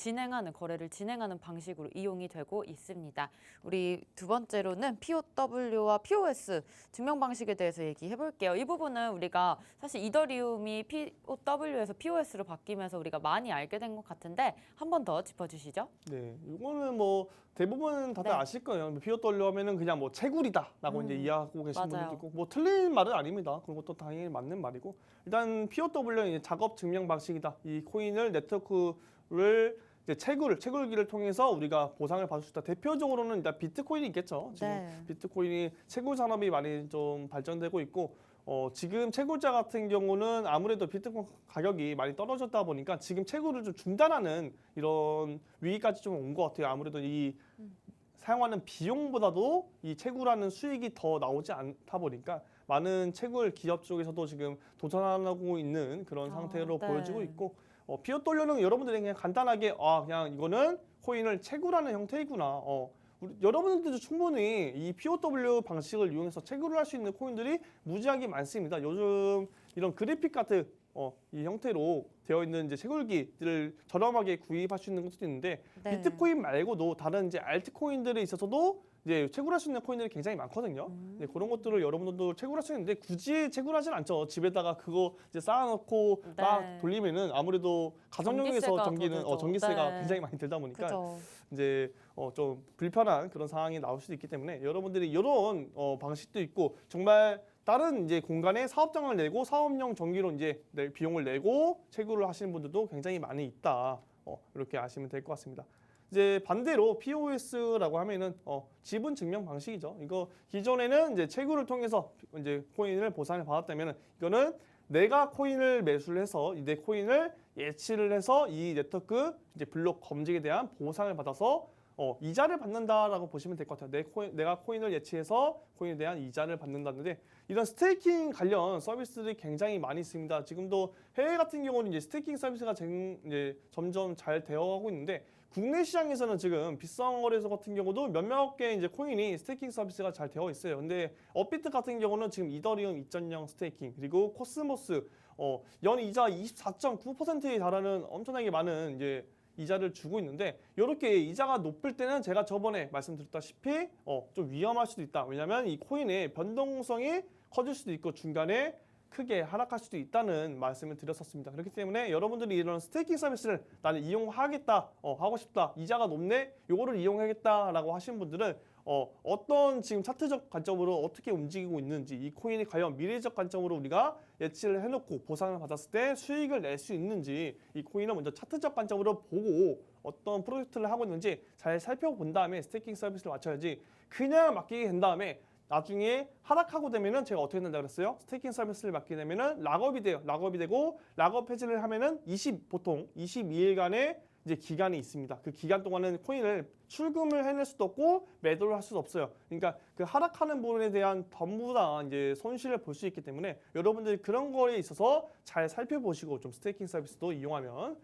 거래를 진행하는 방식으로 이용이 되고 있습니다. 우리 두 번째로는 POW와 POS 증명 방식에 대해서 얘기해 볼게요. 이 부분은 우리가 사실 이더리움이 POW에서 POS로 바뀌면서 우리가 많이 알게 된 것 같은데 한 번 더 짚어주시죠. 네, 이거는 뭐 대부분 다들 네. 아실 거예요. POW 하면은 그냥 뭐 채굴이다라고 이제 이해하고 계신 맞아요. 분들도 있고 뭐 틀린 말은 아닙니다. 그런 것도 당연히 맞는 말이고 일단 POW는 이제 작업 증명 방식이다. 이 코인을 네트워크를 이제 채굴기를 통해서 우리가 보상을 받을 수 있다. 대표적으로는 일단 비트코인이 있겠죠. 지금 네. 비트코인이 채굴 산업이 많이 좀 발전되고 있고 지금 채굴자 같은 경우는 아무래도 비트코인 가격이 많이 떨어졌다 보니까 지금 채굴을 좀 중단하는 이런 위기까지 좀 온 것 같아요. 아무래도 이 사용하는 비용보다도 이 채굴하는 수익이 더 나오지 않다 보니까 많은 채굴 기업 쪽에서도 지금 도전하고 있는 그런 상태로 네. 보여지고 있고 피오더블유는 여러분들이 그냥 간단하게 그냥 이거는 코인을 채굴하는 형태이구나. 여러분들도 충분히 이 POW 방식을 이용해서 채굴을 할 수 있는 코인들이 무지하게 많습니다. 요즘 이런 그래픽 카드 이 형태로 되어 있는 이제 채굴기들을 저렴하게 구입할 수 있는 것도 있는데 네. 비트코인 말고도 다른 이제 알트코인들에 있어서도 이제 채굴할 수 있는 코인들이 굉장히 많거든요. 네, 그런 것들을 여러분들도 채굴할 수 있는데 굳이 채굴하진 않죠. 집에다가 그거 이제 쌓아놓고 네. 막 돌리면은 아무래도 가정용에서 전기세가 더 들죠. 전기세가 네. 굉장히 많이 들다 보니까 그죠. 이제 좀 불편한 그런 상황이 나올 수도 있기 때문에 여러분들이 이런 방식도 있고 정말 다른 이제 공간에 사업장을 내고 사업용 전기로 이제 비용을 내고 채굴을 하시는 분들도 굉장히 많이 있다. 이렇게 아시면 될 것 같습니다. 이제 반대로 POS라고 하면은 지분 증명 방식이죠. 이거 기존에는 이제 채굴을 통해서 이제 코인을 보상을 받았다면 이거는 내가 코인을 매수를 해서 내 코인을 예치를 해서 이 네트워크 이제 블록 검증에 대한 보상을 받아서 이자를 받는다라고 보시면 될 것 같아요. 내가 코인을 예치해서 코인에 대한 이자를 받는다는데 이런 스테이킹 관련 서비스들이 굉장히 많이 있습니다. 지금도 해외 같은 경우는 이제 스테이킹 서비스가 이제 점점 잘 되어가고 있는데 국내 시장에서는 지금 비싼 거래소 같은 경우도 몇몇 개 이제 코인이 스테이킹 서비스가 잘 되어 있어요. 근데 업비트 같은 경우는 지금 이더리움 2.0 스테이킹 그리고 코스모스 연 이자 24.9%에 달하는 엄청나게 많은 이제 이자를 주고 있는데 이렇게 이자가 높을 때는 제가 저번에 말씀드렸다시피 좀 위험할 수도 있다. 왜냐하면 이 코인의 변동성이 커질 수도 있고 중간에 크게 하락할 수도 있다는 말씀을 드렸었습니다. 그렇기 때문에 여러분들이 이런 스테이킹 서비스를 나는 이용하겠다, 하고 싶다, 이자가 높네, 요거를 이용하겠다라고 하시는 분들은 어떤 지금 차트적 관점으로 어떻게 움직이고 있는지 이 코인이 과연 미래적 관점으로 우리가 예치를 해놓고 보상을 받았을 때 수익을 낼 수 있는지 이 코인을 먼저 차트적 관점으로 보고 어떤 프로젝트를 하고 있는지 잘 살펴본 다음에 스테이킹 서비스를 맞춰야지 그냥 맡기게 된 다음에 나중에 하락하고 되면은 제가 어떻게 된다 그랬어요? 스테이킹 서비스를 맡게 되면은 락업이 돼요. 락업이 되고 락업 해지를 하면은 보통 22일간의 이제 기간이 있습니다. 그 기간 동안은 코인을 출금을 해낼 수도 없고 매도를 할 수도 없어요. 그러니까 그 하락하는 부분에 대한 전부 다 이제 손실을 볼 수 있기 때문에 여러분들이 그런 거에 있어서 잘 살펴보시고 좀 스테이킹 서비스도 이용하면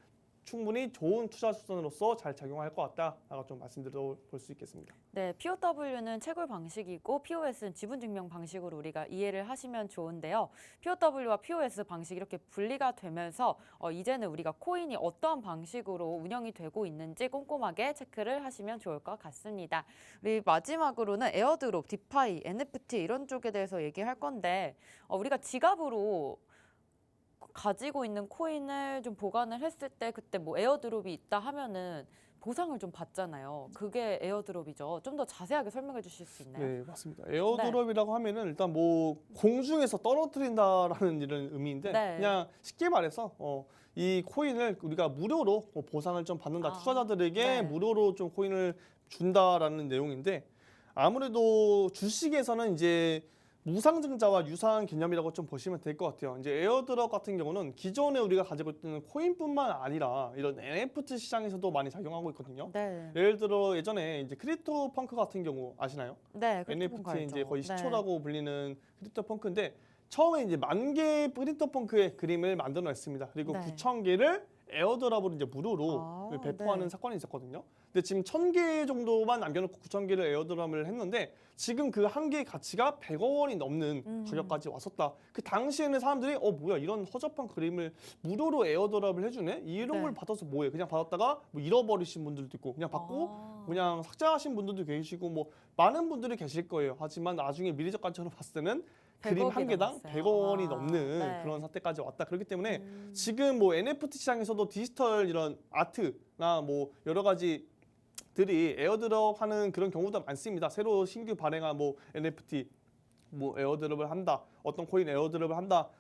충분히 좋은 투자 수단으로서 잘 작용할 것 같다라고 좀 말씀드려 볼 수 있겠습니다. 네, POW는 채굴 방식이고 POS는 지분 증명 방식으로 우리가 이해를 하시면 좋은데요. POW와 POS 방식이 이렇게 분리가 되면서 이제는 우리가 코인이 어떠한 방식으로 운영이 되고 있는지 꼼꼼하게 체크를 하시면 좋을 것 같습니다. 우리 마지막으로는 에어드롭, 디파이, NFT 이런 쪽에 대해서 얘기할 건데 우리가 지갑으로 가지고 있는 코인을 좀 보관을 했을 때 그때 뭐 에어드롭이 있다 하면은 보상을 좀 받잖아요. 그게 에어드롭이죠. 좀 더 자세하게 설명해 주실 수 있나요? 네, 맞습니다. 에어드롭이라고 하면은 일단 뭐 공중에서 떨어뜨린다라는 이런 의미인데 네. 그냥 쉽게 말해서 이 코인을 우리가 무료로 보상을 좀 받는다. 투자자들에게 네. 무료로 좀 코인을 준다라는 내용인데 아무래도 주식에서는 이제 무상증자와 유사한 개념이라고 좀 보시면 될 것 같아요. 이제 에어드롭 같은 경우는 기존에 우리가 가지고 있는 코인뿐만 아니라 이런 NFT 시장에서도 많이 작용하고 있거든요. 네. 예를 들어 예전에 이제 크립토 펑크 같은 경우 아시나요? 네. NFT 이제 거의 네. 시초라고 불리는 크립토 펑크인데 처음에 이제 10,000개의 크립토 펑크의 그림을 만들어냈습니다. 그리고 네. 9,000개를 에어드롭으로 이제 무료로 배포하는 네. 사건이 있었거든요. 근데 지금 1,000개 정도만 남겨놓고 9,000개를 에어드롭을 했는데 지금 그 한 개의 가치가 100억 원이 넘는 가격까지 왔었다. 그 당시에는 사람들이 뭐야 이런 허접한 그림을 무료로 에어드롭을 해주네? 이런 네. 걸 받아서 뭐해? 그냥 받았다가 뭐 잃어버리신 분들도 있고 그냥 받고 그냥 삭제하신 분들도 계시고 뭐 많은 분들이 계실 거예요. 하지만 나중에 미래적 관점으로 봤을 때는 그림 100억이 한 개당 넘었어요. 100억 원이 넘는 네. 그런 사태까지 왔다. 그렇기 때문에 지금 뭐 NFT 시장에서도 디지털 이런 아트나 뭐 여러 가지들이 에어드롭 하는 그런 경우도 많습니다. 새로 신규 발행한 뭐 NFT 뭐 에어드롭을 한다. 어떤 코인 에어드롭을 한다.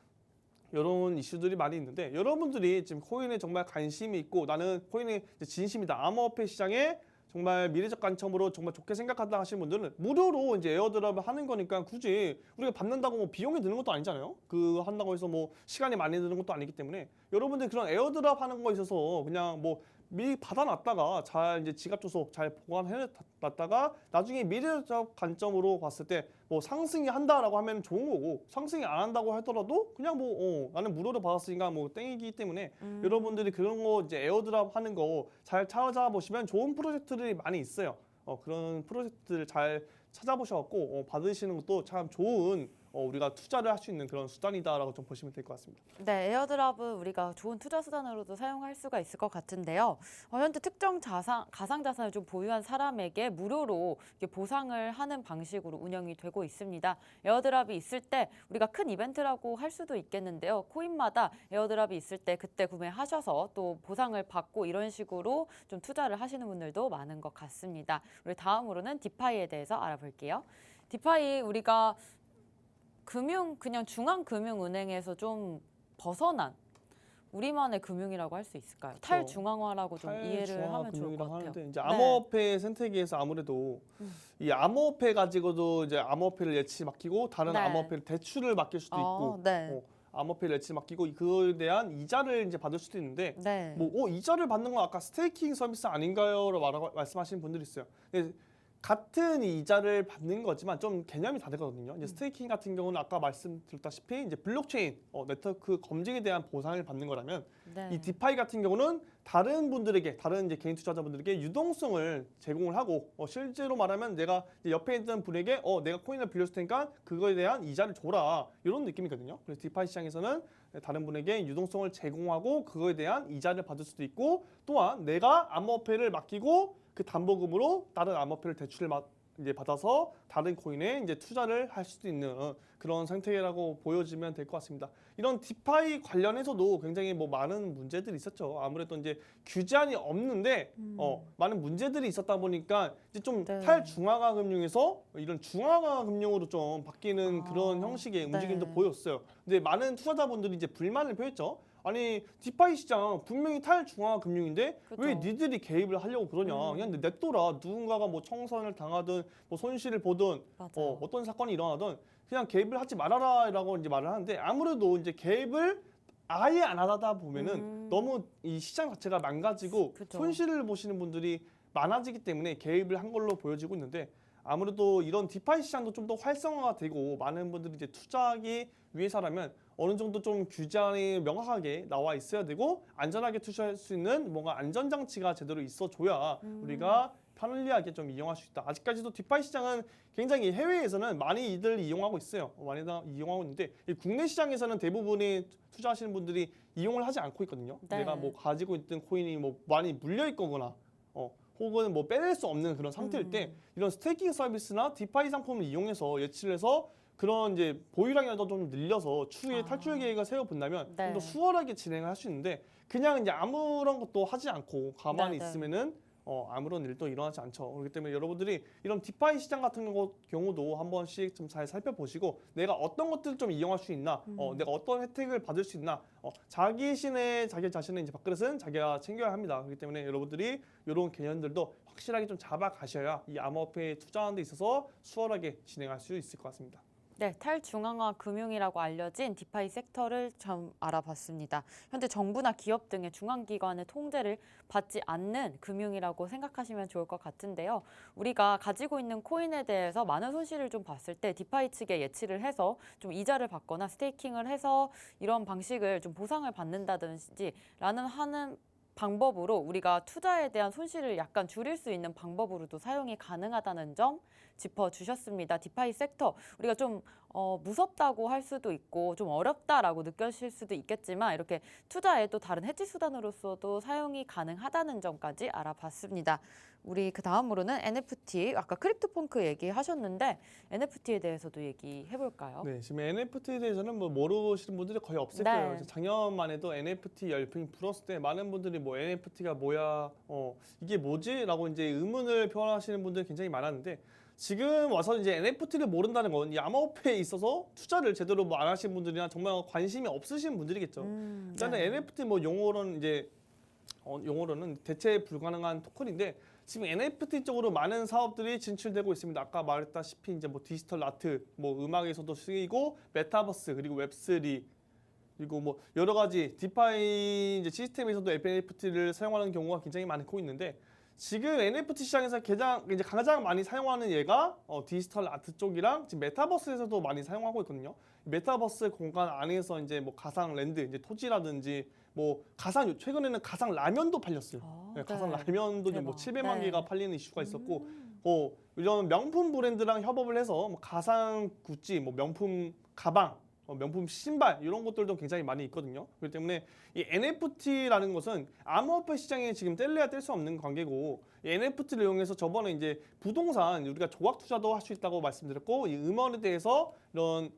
이런 이슈들이 많이 있는데 여러분들이 지금 코인에 정말 관심이 있고 나는 코인에 진심이다. 암호화폐 시장에 정말 미래적 관점으로 정말 좋게 생각한다 하시는 분들은 무료로 이제 에어드랍을 하는 거니까 굳이 우리가 받는다고 뭐 비용이 드는 것도 아니잖아요. 그 한다고 해서 뭐 시간이 많이 드는 것도 아니기 때문에 여러분들 그런 에어드랍 하는 거에 있어서 그냥 뭐 미리 받아놨다가 잘 이제 지갑 주소 잘 보관해놨다가 나중에 미래적 관점으로 봤을 때 뭐 상승이 한다라고 하면 좋은 거고 상승이 안 한다고 하더라도 그냥 뭐 나는 무료로 받았으니까 뭐 땡이기 때문에 여러분들이 그런 거 이제 에어드랍 하는 거 잘 찾아보시면 좋은 프로젝트들이 많이 있어요. 그런 프로젝트들 잘 찾아보셔갖고 받으시는 것도 참 좋은 우리가 투자를 할 수 있는 그런 수단이다라고 좀 보시면 될 것 같습니다. 네, 에어드랍은 우리가 좋은 투자 수단으로도 사용할 수가 있을 것 같은데요. 현재 특정 가상자산을 좀 보유한 사람에게 무료로 이렇게 보상을 하는 방식으로 운영이 되고 있습니다. 에어드랍이 있을 때 우리가 큰 이벤트라고 할 수도 있겠는데요. 코인마다 에어드랍이 있을 때 그때 구매하셔서 또 보상을 받고 이런 식으로 좀 투자를 하시는 분들도 많은 것 같습니다. 우리 다음으로는 디파이에 대해서 알아볼게요. 디파이 우리가 그냥 중앙금융은행에서 좀 벗어난 우리만의 금융이라고 할 수 있을까요? 탈중앙화라고 좀 이해를 하면 좋을 것 같아요. 하는데 이제 암호화폐 생태계에서 아무래도 이 암호화폐 가지고도 이제 암호화폐를 예치 맡기고 다른 네. 암호화폐를 대출을 맡길 수도 있고 네. 암호화폐를 예치 맡기고 그거에 대한 이자를 이제 받을 수도 있는데 네. 뭐 이자를 받는 건 아까 스테이킹 서비스 아닌가요?라고 말씀하시는 분들이 있어요. 근데 같은 이자를 받는 거지만 좀 개념이 다르거든요. 이제 스테이킹 같은 경우는 아까 말씀드렸다시피 이제 블록체인 네트워크 검증에 대한 보상을 받는 거라면 네. 이 디파이 같은 경우는 다른 분들에게 다른 이제 개인 투자자분들에게 유동성을 제공을 하고 실제로 말하면 내가 이제 옆에 있던 분에게 내가 코인을 빌려줄 테니까 그거에 대한 이자를 줘라 이런 느낌이거든요. 그래서 디파이 시장에서는 다른 분에게 유동성을 제공하고 그거에 대한 이자를 받을 수도 있고 또한 내가 암호화폐를 맡기고 그 담보금으로 다른 암호화폐를 대출을 이제 받아서 다른 코인에 이제 투자를 할 수도 있는 그런 상태라고 보여지면 될 것 같습니다. 이런 디파이 관련해서도 굉장히 뭐 많은 문제들이 있었죠. 아무래도 이제 규제안이 없는데 많은 문제들이 있었다 보니까 이제 좀 네. 탈중앙화 금융에서 이런 중앙화 금융으로 좀 바뀌는 그런 형식의 움직임도 네. 보였어요. 근데 많은 투자자분들이 이제 불만을 표했죠. 아니 디파이 시장 분명히 탈중앙화 금융인데 그죠. 왜 니들이 개입을 하려고 그러냐? 그냥 냅둬라. 누군가가 뭐 청산을 당하든 뭐 손실을 보든 맞아요. 어떤 사건이 일어나든 그냥 개입을 하지 말아라라고 이제 말을 하는데 아무래도 이제 개입을 아예 안 하다 보면은 너무 이 시장 자체가 망가지고 그죠. 손실을 보시는 분들이 많아지기 때문에 개입을 한 걸로 보여지고 있는데 아무래도 이런 디파이 시장도 좀 더 활성화가 되고 많은 분들이 이제 투자하기 위해서라면 어느 정도 좀 규제안이 명확하게 나와 있어야 되고 안전하게 투자할 수 있는 뭔가 안전장치가 제대로 있어줘야 우리가 편리하게 좀 이용할 수 있다. 아직까지도 디파이 시장은 굉장히 해외에서는 많이 이들 이용하고 있어요. 많이 이용하고 있는데 이 국내 시장에서는 대부분의 투자하시는 분들이 이용을 하지 않고 있거든요. 네. 내가 뭐 가지고 있던 코인이 뭐 많이 물려 있거나 혹은 뭐 빼낼 수 없는 그런 상태일 때 이런 스테이킹 서비스나 디파이 상품을 이용해서 예치를 해서 그런 이제 보유량이라도 좀 늘려서 추후에 탈출 계획을 세워본다면 네. 좀 더 수월하게 진행을 할 수 있는데 그냥 이제 아무런 것도 하지 않고 가만히 네, 네. 있으면은 아무런 일도 일어나지 않죠. 그렇기 때문에 여러분들이 이런 디파이 시장 같은 경우도 한 번씩 좀 잘 살펴보시고 내가 어떤 것들을 좀 이용할 수 있나, 내가 어떤 혜택을 받을 수 있나, 자기 자신의 이제 밥그릇은 자기가 챙겨야 합니다. 그렇기 때문에 여러분들이 이런 개념들도 확실하게 좀 잡아가셔야 이 암호화폐에 투자하는 데 있어서 수월하게 진행할 수 있을 것 같습니다. 네, 탈중앙화 금융이라고 알려진 디파이 섹터를 좀 알아봤습니다. 현재 정부나 기업 등의 중앙기관의 통제를 받지 않는 금융이라고 생각하시면 좋을 것 같은데요. 우리가 가지고 있는 코인에 대해서 많은 손실을 좀 봤을 때 디파이 측에 예치를 해서 좀 이자를 받거나 스테이킹을 해서 이런 방식을 좀 보상을 받는다든지 하는 방법으로 우리가 투자에 대한 손실을 약간 줄일 수 있는 방법으로도 사용이 가능하다는 점 짚어주셨습니다. 디파이 섹터 우리가 좀 무섭다고 할 수도 있고 좀 어렵다라고 느껴질 수도 있겠지만 이렇게 투자에 또 다른 해지 수단으로서도 사용이 가능하다는 점까지 알아봤습니다. 우리 그 다음으로는 NFT 아까 크립토펑크 얘기하셨는데 NFT에 대해서도 얘기해 볼까요? 네, 지금 NFT에 대해서는 뭐 모르시는 분들이 거의 없을 네. 거예요. 작년만 해도 NFT 열풍이 불었을 때 많은 분들이 뭐 NFT가 뭐야, 이게 뭐지? 라고 이제 의문을 표현하시는 분들이 굉장히 많았는데 지금 와서 이제 NFT를 모른다는 건 이 암호화폐에 있어서 투자를 제대로 뭐 안 하신 분들이나 정말 관심이 없으신 분들이겠죠. 일단은 네. NFT 뭐 용어로는 이제 용어로는 대체 불가능한 토큰인데 지금 NFT 쪽으로 많은 사업들이 진출되고 있습니다. 아까 말했다시피 이제 뭐 디지털 아트, 뭐 음악에서도 쓰이고 메타버스 그리고 웹3 그리고 뭐 여러 가지 디파이 이제 시스템에서도 NFT를 사용하는 경우가 굉장히 많고 있는데 지금 NFT 시장에서 가장 많이 사용하는 예가 디지털 아트 쪽이랑 지금 메타버스에서도 많이 사용하고 있거든요. 메타버스 공간 안에서 이제 뭐 가상 랜드, 이제 토지라든지 뭐 최근에는 가상 라면도 팔렸어요. 네, 가상 라면도 뭐 대박. 700만 네. 개가 팔리는 이슈가 있었고, 이런 명품 브랜드랑 협업을 해서 뭐 가상 굿즈, 뭐 명품 가방, 명품 신발 이런 것들도 굉장히 많이 있거든요. 그렇기 때문에 이 NFT라는 것은 암호화폐 시장에 지금 뗄래야 뗄 수 없는 관계고, 이 NFT를 이용해서 저번에 이제 부동산 우리가 조각 투자도 할 수 있다고 말씀드렸고, 이 음원에 대해서 이런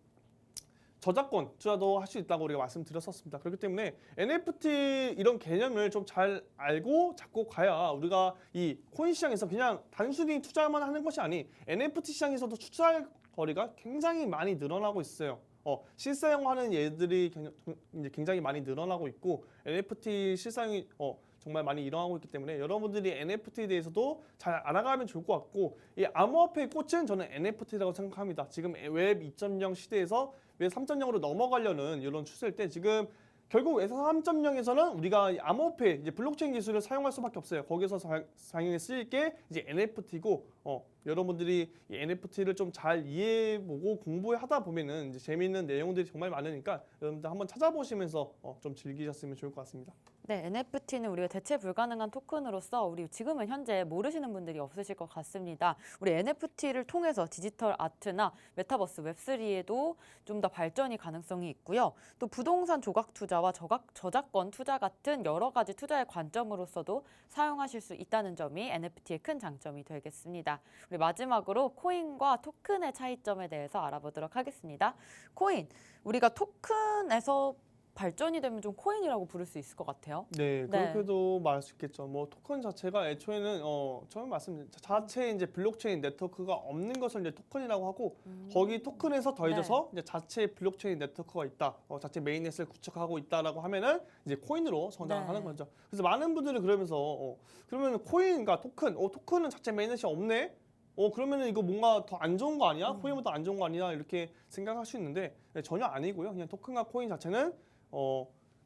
저작권 투자도 할 수 있다고 우리가 말씀드렸었습니다. 그렇기 때문에 NFT 이런 개념을 좀 잘 알고 잡고 가야 우리가 이 코인 시장에서 그냥 단순히 투자만 하는 것이 아닌 NFT 시장에서도 투자할 거리가 굉장히 많이 늘어나고 있어요. 실사용하는 예들이 이제 굉장히 많이 늘어나고 있고 NFT 실사용이 정말 많이 일어나고 있기 때문에 여러분들이 NFT에 대해서도 잘 알아가면 좋을 것 같고, 이 암호화폐의 꽃은 저는 NFT라고 생각합니다. 지금 웹 2.0 시대에서 웹 3.0으로 넘어가려는 이런 추세일 때 지금 결국 웹 3.0에서는 우리가 이 암호화폐 이제 블록체인 기술을 사용할 수밖에 없어요. 거기서 사용에 쓰일 게 이제 NFT고 여러분들이 이 NFT를 좀 잘 이해해보고 공부하다 보면은 이제 재미있는 내용들이 정말 많으니까 여러분들 한번 찾아보시면서 좀 즐기셨으면 좋을 것 같습니다. 네, NFT는 우리가 대체 불가능한 토큰으로서 우리 지금은 현재 모르시는 분들이 없으실 것 같습니다. 우리 NFT를 통해서 디지털 아트나 메타버스 웹3에도 좀 더 발전이 가능성이 있고요. 또 부동산 조각 투자와 저작권 투자 같은 여러 가지 투자의 관점으로서도 사용하실 수 있다는 점이 NFT의 큰 장점이 되겠습니다. 우리 마지막으로 코인과 토큰의 차이점에 대해서 알아보도록 하겠습니다. 코인, 우리가 토큰에서 발전이 되면 좀 코인이라고 부를 수 있을 것 같아요. 네, 그렇게도 말할 수 있겠죠. 뭐 토큰 자체가 애초에는 처음 말씀드린 자체 이제 블록체인 네트워크가 없는 것을 이제 토큰이라고 하고 거기 토큰에서 더해져서 이제 자체 블록체인 네트워크가 있다, 자체 메인넷을 구축하고 있다라고 하면은 이제 코인으로 성장하는 거죠. 그래서 많은 분들이 그러면서 그러면 코인과 토큰은 자체 메인넷이 없네. 그러면은 이거 뭔가 더 안 좋은 거 아니야? 코인보다 안 좋은 거 아니야? 이렇게 생각할 수 있는데 전혀 아니고요. 그냥 토큰과 코인 자체는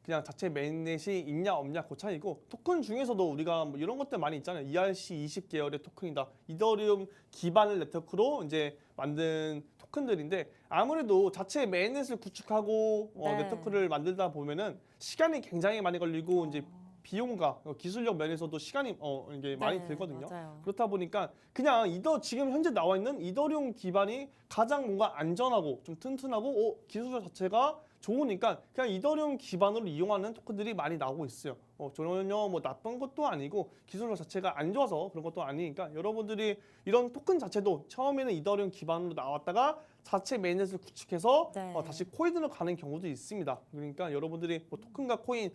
그냥 자체 메인넷이 있냐 없냐 그 차이고, 토큰 중에서도 우리가 뭐 이런 것들 많이 있잖아요. ERC20 계열의 토큰이다. 이더리움 기반을 네트워크로 이제 만든 토큰들인데 아무래도 자체 메인넷을 구축하고 네트워크를 만들다 보면은 시간이 굉장히 많이 걸리고 이제 비용과 기술력 면에서도 시간이 이게 많이 들거든요. 맞아요. 그렇다 보니까 그냥 지금 현재 나와 있는 이더리움 기반이 가장 뭔가 안전하고 좀 튼튼하고 기술력 자체가 좋으니까 그냥 이더리움 기반으로 이용하는 토큰들이 많이 나오고 있어요. 전혀 뭐 나쁜 것도 아니고 기술력 자체가 안 좋아서 그런 것도 아니니까 여러분들이 이런 토큰 자체도 처음에는 이더리움 기반으로 나왔다가 자체 메인넷을 구축해서 다시 코인으로 가는 경우도 있습니다. 그러니까 여러분들이 뭐 토큰과 코인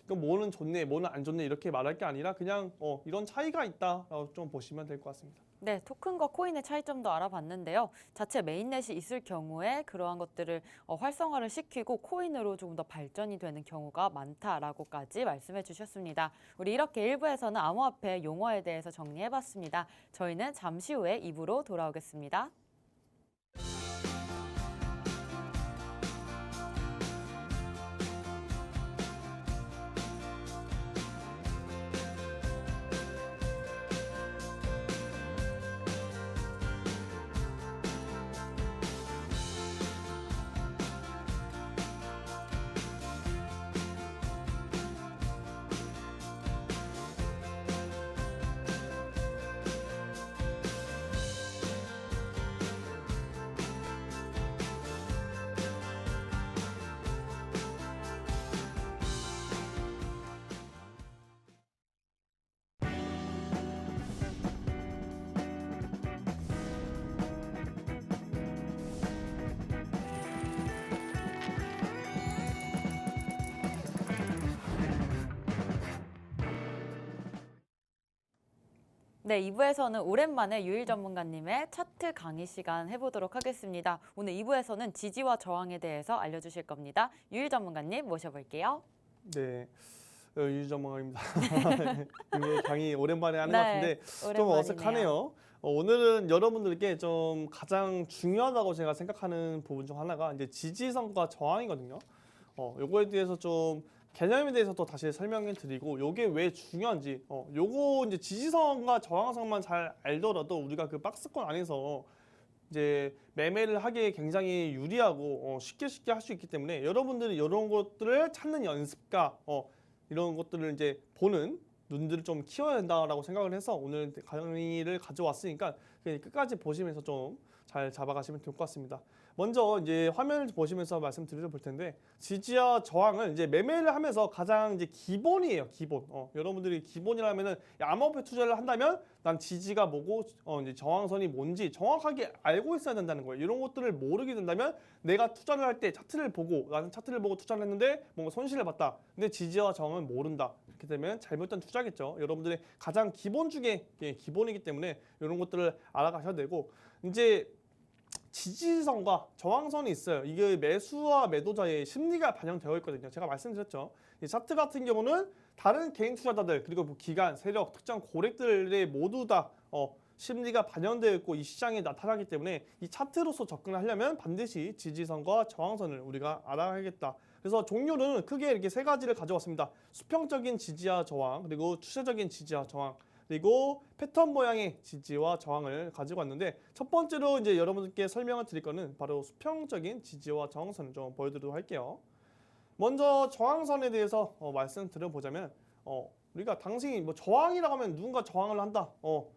뭐는 좋네 뭐는 안 좋네 이렇게 말할 게 아니라 그냥 이런 차이가 있다라고 좀 보시면 될 것 같습니다. 네, 토큰과 코인의 차이점도 알아봤는데요. 자체 메인넷이 있을 경우에 그러한 것들을 활성화를 시키고 코인으로 조금 더 발전이 되는 경우가 많다라고까지 말씀해 주셨습니다. 우리 이렇게 1부에서는 암호화폐 용어에 대해서 정리해봤습니다. 저희는 잠시 후에 2부로 돌아오겠습니다. 네, 2부에서는 오랜만에 유일 전문가님의 차트 강의 시간 해보도록 하겠습니다. 오늘 2부에서는 지지와 저항에 대해서 알려주실 겁니다. 유일 전문가님 모셔볼게요. 네, 유희 전문가입니다. 이거 강의 오랜만에 하는 네, 것 같은데 좀 오랜만이네요. 어색하네요. 오늘은 여러분들께 좀 가장 중요하다고 제가 생각하는 부분 중 하나가 이제 지지선과 저항이거든요. 요거에 대해서 좀 개념에 대해서 또 다시 설명해 드리고 요게 왜 중요한지 요거 이제 지지선과 저항선만 잘 알더라도 우리가 그 박스권 안에서 이제 매매를 하기에 굉장히 유리하고 쉽게 할 수 있기 때문에 여러분들이 이런 것들을 찾는 연습과 이런 것들을 이제 보는 눈들을 좀 키워야 된다라고 생각을 해서 오늘 강의를 가져왔으니까 그냥 끝까지 보시면서 좀 잘 잡아가시면 될 것 같습니다. 먼저 이제 화면을 보시면서 말씀드려 볼 텐데 지지와 저항은 이제 매매를 하면서 가장 이제 기본이에요. 기본. 여러분들이 기본이라면은 암호화폐 투자를 한다면 난 지지가 뭐고 이제 저항선이 뭔지 정확하게 알고 있어야 된다는 거예요. 이런 것들을 모르게 된다면 내가 투자를 할 때 차트를 보고 나는 차트를 보고 투자를 했는데 뭔가 손실을 봤다. 근데 지지와 저항은 모른다. 이렇게 되면 잘못된 투자겠죠. 여러분들의 가장 기본 중에 기본이기 때문에 이런 것들을 알아가셔야 되고 이제 지지선과 저항선이 있어요. 이게 매수와 매도자의 심리가 반영되어 있거든요. 제가 말씀드렸죠. 이 차트 같은 경우는 다른 개인 투자자들 그리고 뭐 기관, 세력, 특정 고객들의 모두 다 심리가 반영되어 있고 이 시장에 나타나기 때문에 이 차트로서 접근을 하려면 반드시 지지선과 저항선을 우리가 알아야겠다. 그래서 종류는 크게 이렇게 세 가지를 가져왔습니다. 수평적인 지지와 저항, 그리고 추세적인 지지와 저항, 그리고 패턴 모양의 지지와 저항을 가지고 왔는데 첫 번째로 이제 여러분들께 설명을 드릴 거는 바로 수평적인 지지와 저항선을 좀 보여드리도록 할게요. 먼저 저항선에 대해서 말씀드려보자면 우리가 당신이 뭐 저항이라고 하면 누군가 저항을 한다.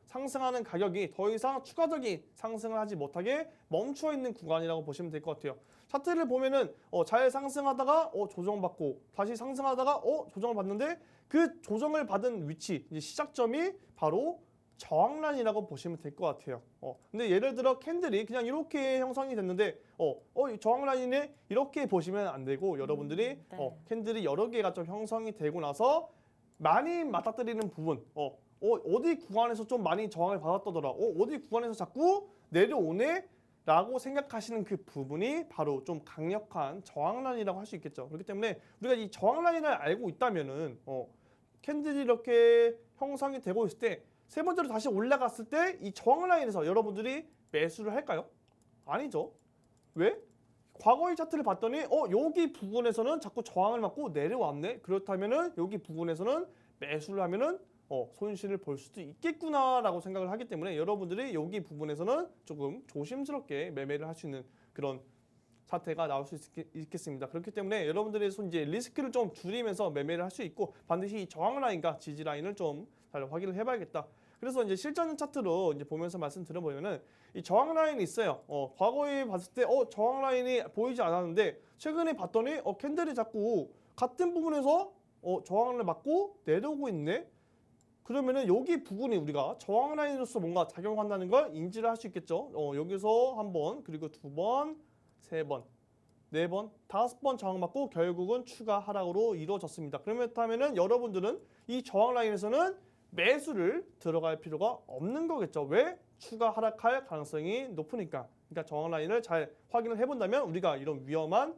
상승하는 가격이 더 이상 추가적인 상승을 하지 못하게 멈춰 있는 구간이라고 보시면 될 것 같아요. 차트를 보면은 잘 상승하다가 조정받고 다시 상승하다가 조정을 받는데 그 조정을 받은 위치 이제 시작점이 바로 저항라인이라고 보시면 될 것 같아요. 근데 예를 들어 캔들이 그냥 이렇게 형성이 됐는데 이 저항라인에 이렇게 보시면 안 되고 여러분들이 네. 캔들이 여러 개가 좀 형성이 되고 나서 많이 맞닥뜨리는 부분 어디 구간에서 좀 많이 저항을 받았더라 어디 구간에서 자꾸 내려오네 라고 생각하시는 그 부분이 바로 좀 강력한 저항라인이라고 할 수 있겠죠. 그렇기 때문에 우리가 이 저항라인을 알고 있다면은 캔들이 이렇게 형성이 되고 있을 때 세 번째로 다시 올라갔을 때 이 저항라인에서 여러분들이 매수를 할까요? 아니죠. 왜? 과거의 차트를 봤더니 여기 부분에서는 자꾸 저항을 맞고 내려왔네. 그렇다면은 여기 부분에서는 매수를 하면은 손실을 볼 수도 있겠구나라고 생각을 하기 때문에 여러분들이 여기 부분에서는 조금 조심스럽게 매매를 할 수 있는 그런 사태가 나올 수 있겠습니다. 그렇기 때문에 여러분들이 이제 리스크를 좀 줄이면서 매매를 할 수 있고 반드시 저항 라인과 지지 라인을 좀 잘 확인을 해봐야겠다. 그래서 이제 실전 차트로 이제 보면서 말씀드려보면은 이 저항 라인이 있어요. 과거에 봤을 때 저항 라인이 보이지 않았는데 최근에 봤더니 캔들이 자꾸 같은 부분에서 저항을 맞고 내려오고 있네. 그러면은 여기 부분이 우리가 저항 라인으로서 뭔가 작용한다는 걸 인지를 할 수 있겠죠. 여기서 한 번, 그리고 두 번, 세 번, 네 번, 다섯 번 저항 맞고 결국은 추가 하락으로 이루어졌습니다. 그렇다면은 여러분들은 이 저항 라인에서는 매수를 들어갈 필요가 없는 거겠죠. 왜? 추가 하락할 가능성이 높으니까. 그러니까 저항 라인을 잘 확인을 해본다면 우리가 이런 위험한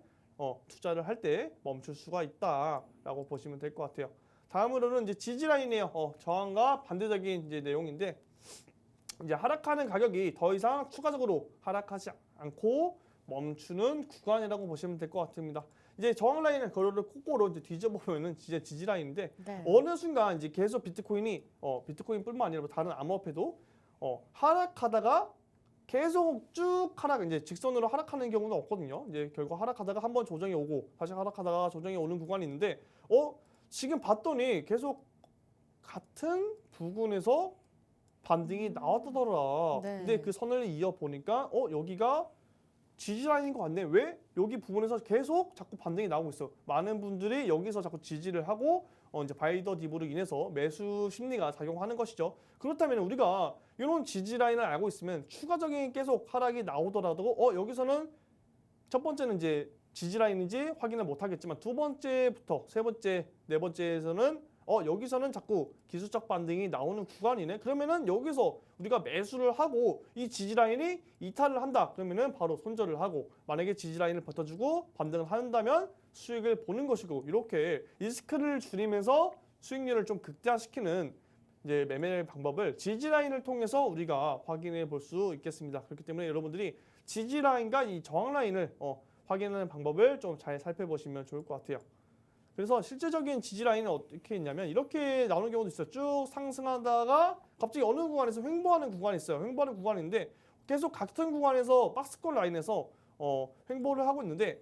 투자를 할 때 멈출 수가 있다라고 보시면 될 것 같아요. 다음으로는 이제 지지 라인이에요. 저항과 반대적인 이제 내용인데 이제 하락하는 가격이 더 이상 추가적으로 하락하지 않고 멈추는 구간이라고 보시면 될 것 같습니다. 이제 저항 라인의 거리를 거꾸로 이제 뒤져보면은 진짜 지지 라인인데 네. 어느 순간 이제 계속 비트코인이 비트코인뿐만 아니라 다른 암호화폐도 하락하다가 계속 쭉 이제 직선으로 하락하는 경우는 없거든요. 이제 결국 하락하다가 한번 조정이 오고 다시 하락하다가 조정이 오는 구간이 있는데 지금 봤더니 계속 같은 부근에서 반등이 나왔더라. 네. 근데 그 선을 이어 보니까 여기가 지지라인인 것 같네. 왜? 여기 부분에서 계속 자꾸 반등이 나오고 있어. 많은 분들이 여기서 자꾸 지지를 하고 이제 바이더 디브로 인해서 매수 심리가 작용하는 것이죠. 그렇다면 우리가 이런 지지 라인을 알고 있으면 추가적인 계속 하락이 나오더라도 여기서는 첫 번째는 이제 지지 라인인지 확인을 못 하겠지만 두 번째부터 세 번째, 네 번째에서는 여기서는 자꾸 기술적 반등이 나오는 구간이네. 그러면은 여기서 우리가 매수를 하고 이 지지 라인이 이탈을 한다. 그러면은 바로 손절을 하고 만약에 지지 라인을 버텨주고 반등을 한다면 수익을 보는 것이고 이렇게 리스크를 줄이면서 수익률을 좀 극대화시키는 이제 매매 방법을 지지 라인을 통해서 우리가 확인해 볼 수 있겠습니다. 그렇기 때문에 여러분들이 지지 라인과 이 저항 라인을 확인하는 방법을 좀 잘 살펴보시면 좋을 것 같아요. 그래서 실제적인 지지 라인은 어떻게 있냐면 이렇게 나오는 경우도 있어요. 쭉 상승하다가 갑자기 어느 구간에서 횡보하는 구간이 있어요. 횡보하는 구간인데 계속 같은 구간에서 박스권 라인에서 횡보를 하고 있는데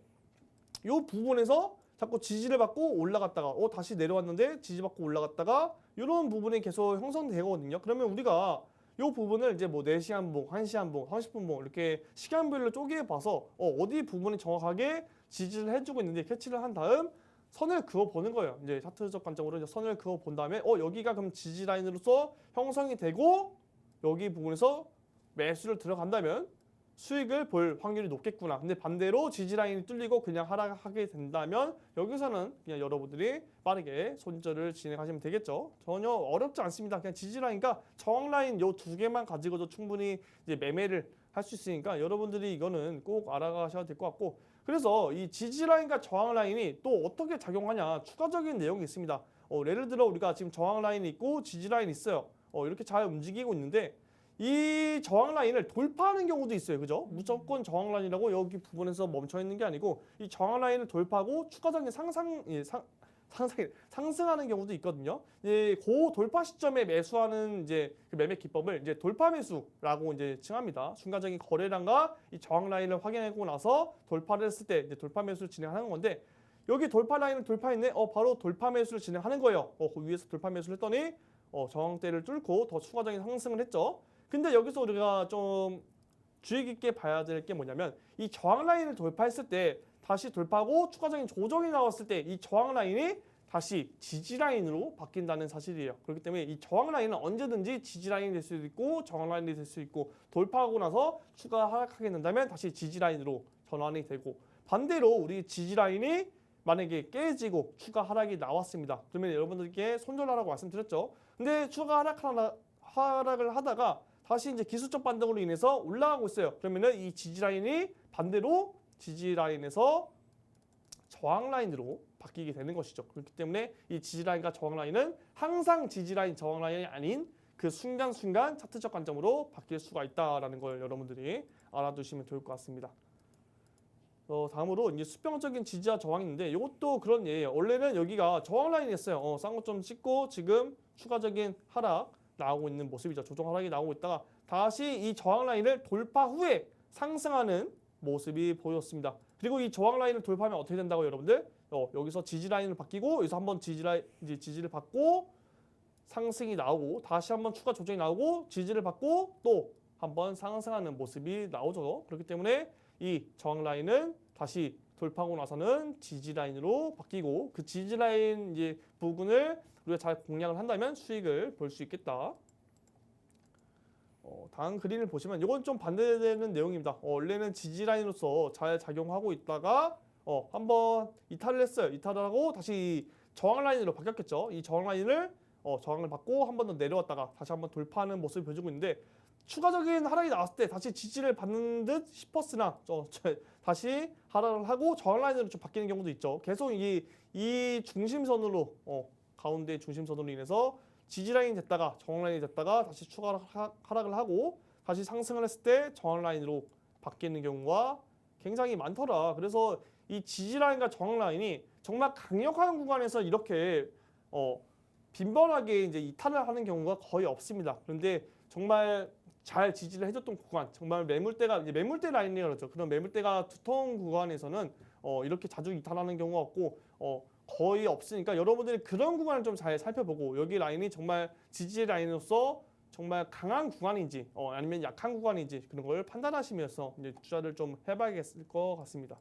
이 부분에서 자꾸 지지를 받고 올라갔다가 다시 내려왔는데 지지받고 올라갔다가 이런 부분이 계속 형성되거든요. 그러면 우리가 이 부분을 이제 뭐 4시간 봉, 1시간 봉, 30분 봉 이렇게 시간별로 쪼개 봐서 어디 부분이 정확하게 지지를 해주고 있는지 캐치를 한 다음 선을 그어 보는 거예요. 이제 차트적 관점으로 이제 선을 그어 본 다음에 여기가 그럼 지지 라인으로서 형성이 되고 여기 부분에서 매수를 들어간다면 수익을 볼 확률이 높겠구나. 근데 반대로 지지 라인이 뚫리고 그냥 하락하게 된다면 여기서는 그냥 여러분들이 빠르게 손절을 진행하시면 되겠죠. 전혀 어렵지 않습니다. 그냥 지지 라인과 저항 라인 요 두 개만 가지고도 충분히 이제 매매를 할 수 있으니까 여러분들이 이거는 꼭 알아가셔야 될 것 같고 그래서 이 지지 라인과 저항 라인이 또 어떻게 작용하냐 추가적인 내용이 있습니다. 예를 들어 우리가 지금 저항 라인이 있고 지지 라인이 있어요. 이렇게 잘 움직이고 있는데 이 저항 라인을 돌파하는 경우도 있어요. 그죠? 무조건 저항 라인이라고 여기 부분에서 멈춰 있는 게 아니고 이 저항 라인을 돌파하고 추가적인 상승하는 경우도 있거든요. 그 돌파 시점에 매수하는 이제 그 매매 기법을 이제 돌파 매수라고 이제 칭합니다. 순간적인 거래량과 이 저항 라인을 확인하고 나서 돌파를 했을 때 이제 돌파 매수를 진행하는 건데 여기 돌파 라인을 돌파했네. 바로 돌파 매수를 진행하는 거예요. 그 위에서 돌파 매수를 했더니 저항대를 뚫고 더 추가적인 상승을 했죠. 근데 여기서 우리가 좀 주의 깊게 봐야 될 게 뭐냐면 이 저항 라인을 돌파했을 때 다시 돌파하고 추가적인 조정이 나왔을 때 이 저항 라인이 다시 지지 라인으로 바뀐다는 사실이에요. 그렇기 때문에 이 저항 라인은 언제든지 지지 라인이 될 수도 있고 저항 라인이 될 수 있고 돌파하고 나서 추가 하락하게 된다면 다시 지지 라인으로 전환이 되고 반대로 우리 지지 라인이 만약에 깨지고 추가 하락이 나왔습니다. 그러면 여러분들께 손절하라고 말씀드렸죠. 근데 추가 하락을 하다가 다시 이제 기술적 반등으로 인해서 올라가고 있어요. 그러면은 이 지지 라인이 반대로 지지 라인에서 저항 라인으로 바뀌게 되는 것이죠. 그렇기 때문에 이 지지 라인과 저항 라인은 항상 지지 라인, 저항 라인이 아닌 그 순간순간 차트적 관점으로 바뀔 수가 있다라는 걸 여러분들이 알아두시면 좋을 것 같습니다. 다음으로 이제 수평적인 지지와 저항이 있는데 이것도 그런 예예요. 원래는 여기가 저항 라인이었어요. 싼 것 좀 찍고 지금 추가적인 하락 나오고 있는 모습이죠. 조정 하락이 나오고 있다가 다시 이 저항 라인을 돌파 후에 상승하는 모습이 보였습니다. 그리고 이 저항 라인을 돌파하면 어떻게 된다고 여러분들? 여기서 지지 라인을 바뀌고 여기서 한번 지지를 받고 상승이 나오고 다시 한번 추가 조정이 나오고 지지를 받고 또 한번 상승하는 모습이 나오죠. 그렇기 때문에 이 저항 라인은 다시 돌파하고 나서는 지지 라인으로 바뀌고 그 지지 라인 이제 부분을 우리가 잘 공략을 한다면 수익을 볼 수 있겠다. 다음 그림을 보시면 이건 좀 반대되는 내용입니다. 원래는 지지 라인으로서 잘 작용하고 있다가 한번 이탈을 했어요. 이탈을 하고 다시 저항 라인으로 바뀌었겠죠. 이 저항 라인을 저항을 받고 한 번 더 내려왔다가 다시 한번 돌파하는 모습을 보여주고 있는데 추가적인 하락이 나왔을 때 다시 지지를 받는 듯 싶었으나 다시 하락을 하고 저항 라인으로 좀 바뀌는 경우도 있죠. 계속 이 중심선으로 가운데 중심선으로 인해서 지지 라인이 됐다가 저항 라인이 됐다가 다시 추가 하락을 하고 다시 상승을 했을 때 저항 라인으로 바뀌는 경우가 굉장히 많더라. 그래서 이 지지 라인과 저항 라인이 정말 강력한 구간에서 이렇게 빈번하게 이제 이탈을 하는 경우가 거의 없습니다. 그런데 정말 잘 지지를 해줬던 구간, 정말 매물대가 이제 매물대 라인이라고 그러죠. 그런 매물대가 두터운 구간에서는 이렇게 자주 이탈하는 경우가 없고 거의 없으니까 여러분들이 그런 구간을 좀 잘 살펴보고 여기 라인이 정말 지지 라인으로서 정말 강한 구간인지 아니면 약한 구간인지 그런 걸 판단하시면서 이제 투자를 좀 해봐야겠을 것 같습니다.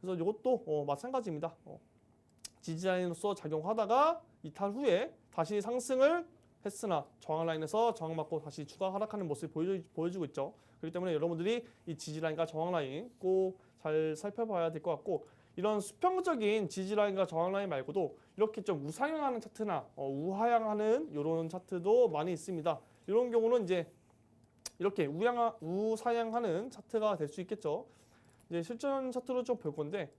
그래서 이것도 마찬가지입니다. 지지 라인으로서 작용하다가 이탈 후에 다시 상승을 했으나 저항 라인에서 저항받고 다시 추가 하락하는 모습을 보여주고 있죠. 그렇기 때문에 여러분들이 이 지지 라인과 저항 라인 꼭 잘 살펴봐야 될 것 같고 이런 수평적인 지지 라인과 저항 라인 말고도 이렇게 좀 우상향하는 차트나 우하향하는 이런 차트도 많이 있습니다. 이런 경우는 이제 이렇게 우상향하는 차트가 될 수 있겠죠. 이제 실전 차트로 좀 볼 건데,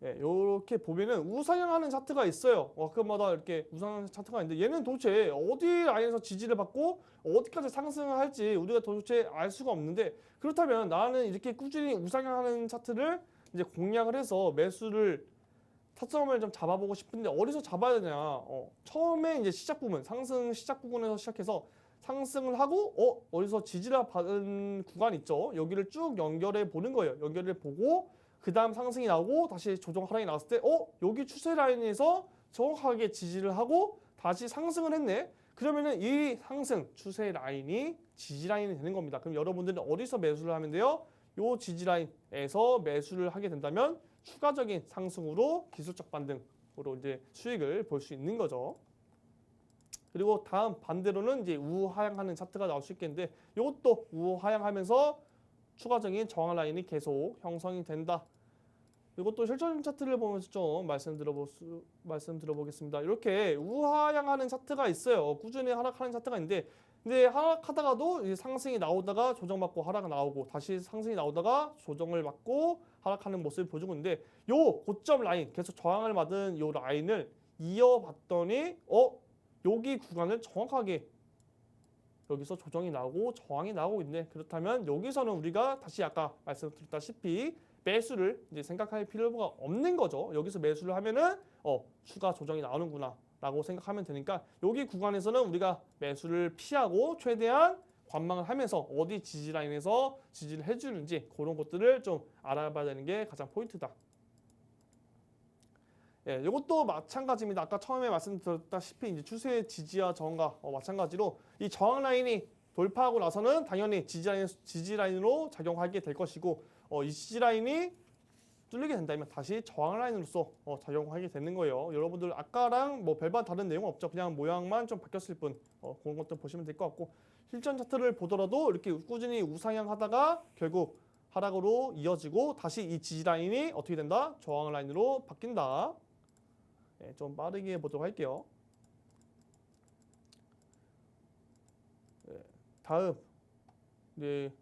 이렇게 보면은 우상향하는 차트가 있어요. 그마다 이렇게 우상향 차트가 있는데 얘는 도대체 어디 라인에서 지지를 받고 어디까지 상승을 할지 우리가 도대체 알 수가 없는데, 그렇다면 나는 이렇게 꾸준히 우상향하는 차트를 이제 공략을 해서 매수를 타점을 좀 잡아보고 싶은데 어디서 잡아야 되냐? 처음에 이제 시작 부분, 상승 시작 부분에서 시작해서 상승을 하고 어디서 지지를 받은 구간 있죠? 여기를 쭉 연결해 보는 거예요. 연결을 보고 그 다음 상승이 나오고 다시 조정 하락이 나왔을 때 여기 추세 라인에서 정확하게 지지를 하고 다시 상승을 했네. 그러면은 이 상승 추세 라인이 지지 라인이 되는 겁니다. 그럼 여러분들은 어디서 매수를 하면 돼요? 요 지지 라인에서 매수를 하게 된다면 추가적인 상승으로 기술적 반등으로 이제 수익을 볼 수 있는 거죠. 그리고 다음 반대로는 이제 우하향하는 차트가 나올 수 있겠는데, 이것도 우하향하면서 추가적인 저항 라인이 계속 형성이 된다. 이것도 실전 차트를 보면서 좀 말씀드려보겠습니다. 이렇게 우하향하는 차트가 있어요. 꾸준히 하락하는 차트가 있는데, 근데 하락하다가도 이제 상승이 나오다가 조정받고 하락 나오고 다시 상승이 나오다가 조정을 받고 하락하는 모습을 보여주고 있는데, 요 고점 라인 계속 저항을 받은 요 라인을 이어봤더니 여기 구간을 정확하게 여기서 조정이 나오고 저항이 나오고 있네. 그렇다면 여기서는 우리가 다시 아까 말씀드렸다시피 매수를 이제 생각할 필요가 없는 거죠. 여기서 매수를 하면은 추가 조정이 나오는구나 라고 생각하면 되니까 여기 구간에서는 우리가 매수를 피하고 최대한 관망을 하면서 어디 지지 라인에서 지지를 해주는지 그런 것들을 좀 알아봐야 되는 게 가장 포인트다. 이것도 마찬가지입니다. 아까 처음에 말씀드렸다시피 이제 추세의 지지와 저항과 마찬가지로 이 저항 라인이 돌파하고 나서는 당연히 지지 라인으로 작용하게 될 것이고, 이 지지 라인이 뚫리게 된다면 다시 저항 라인으로서 작용하게 되는 거예요. 여러분들 아까랑 뭐 별반 다른 내용은 없죠. 그냥 모양만 좀 바뀌었을 뿐. 그런 것도 보시면 될 것 같고, 실전 차트를 보더라도 이렇게 꾸준히 우상향하다가 결국 하락으로 이어지고 다시 이 지지 라인이 어떻게 된다? 저항 라인으로 바뀐다. 좀 빠르게 보도록 할게요. 다음 이제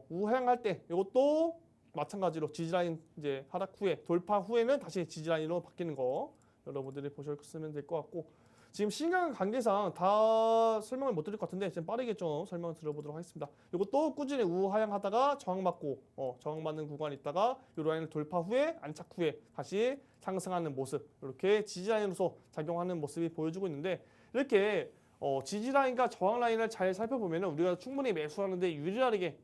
우하향할 때 이것도 마찬가지로 지지라인 이제 하락 후에 돌파 후에는 다시 지지라인으로 바뀌는 거 여러분들이 보셨으면 될 것 같고, 지금 시간 관계상 다 설명을 못 드릴 것 같은데 지금 빠르게 좀 설명 드려보도록 하겠습니다. 이것도 꾸준히 우하향하다가 저항받고 저항받는 구간이 있다가 이 라인을 돌파 후에 안착 후에 다시 상승하는 모습, 이렇게 지지라인으로서 작용하는 모습이 보여주고 있는데, 이렇게 지지라인과 저항 라인을 잘 살펴보면 우리가 충분히 매수하는데 유리하게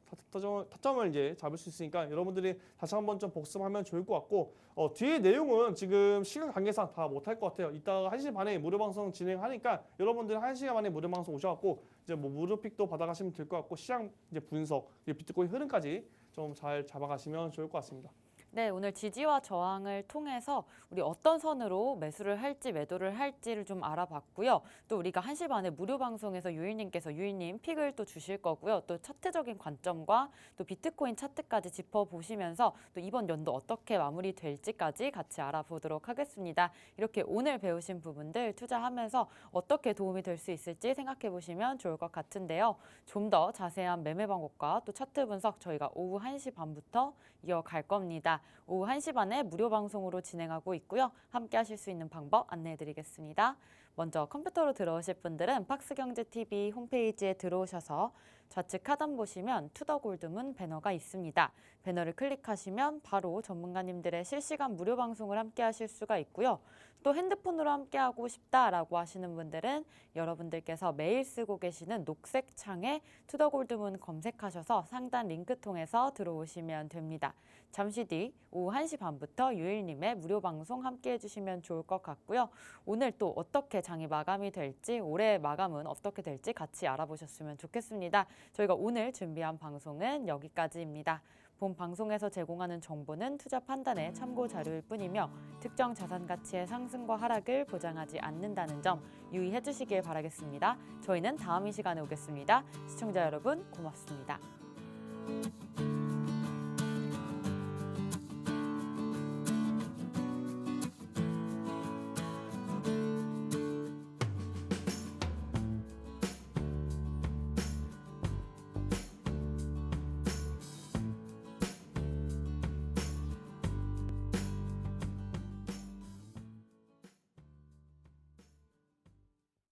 타점을 이제 잡을 수 있으니까 여러분들이 다시 한번 좀 복습하면 좋을 것 같고, 뒤에 내용은 지금 시간 관계상 다 못할 것 같아요. 이따가 1시 반에 무료 방송 진행하니까 여러분들 1시간 만에 무료 방송 오셔갖고 이제 뭐 무료 픽도 받아가시면 될 것 같고, 시장 이제 분석, 비트코인 흐름까지 좀 잘 잡아가시면 좋을 것 같습니다. 네, 오늘 지지와 저항을 통해서 우리 어떤 선으로 매수를 할지 매도를 할지를 좀 알아봤고요. 또 우리가 1시 반에 무료 방송에서 유희님 픽을 또 주실 거고요. 또 차트적인 관점과 또 비트코인 차트까지 짚어보시면서 또 이번 연도 어떻게 마무리될지까지 같이 알아보도록 하겠습니다. 이렇게 오늘 배우신 부분들 투자하면서 어떻게 도움이 될 수 있을지 생각해 보시면 좋을 것 같은데요. 좀 더 자세한 매매 방법과 또 차트 분석 저희가 오후 1시 반부터 이어갈 겁니다. 오후 1시 반에 무료 방송으로 진행하고 있고요. 함께 하실 수 있는 방법 안내해 드리겠습니다. 먼저 컴퓨터로 들어오실 분들은 박스경제TV 홈페이지에 들어오셔서 좌측 하단 보시면 투더골드문 배너가 있습니다. 배너를 클릭하시면 바로 전문가님들의 실시간 무료 방송을 함께 하실 수가 있고요. 또 핸드폰으로 함께하고 싶다라고 하시는 분들은 여러분들께서 매일 쓰고 계시는 녹색 창에 투더골드문 검색하셔서 상단 링크 통해서 들어오시면 됩니다. 잠시 뒤 오후 1시 반부터 유일님의 무료 방송 함께 해주시면 좋을 것 같고요. 오늘 또 어떻게 장이 마감이 될지, 올해 마감은 어떻게 될지 같이 알아보셨으면 좋겠습니다. 저희가 오늘 준비한 방송은 여기까지입니다. 본 방송에서 제공하는 정보는 투자 판단의 참고 자료일 뿐이며 특정 자산 가치의 상승과 하락을 보장하지 않는다는 점 유의해 주시길 바라겠습니다. 저희는 다음 이 시간에 오겠습니다. 시청자 여러분 고맙습니다.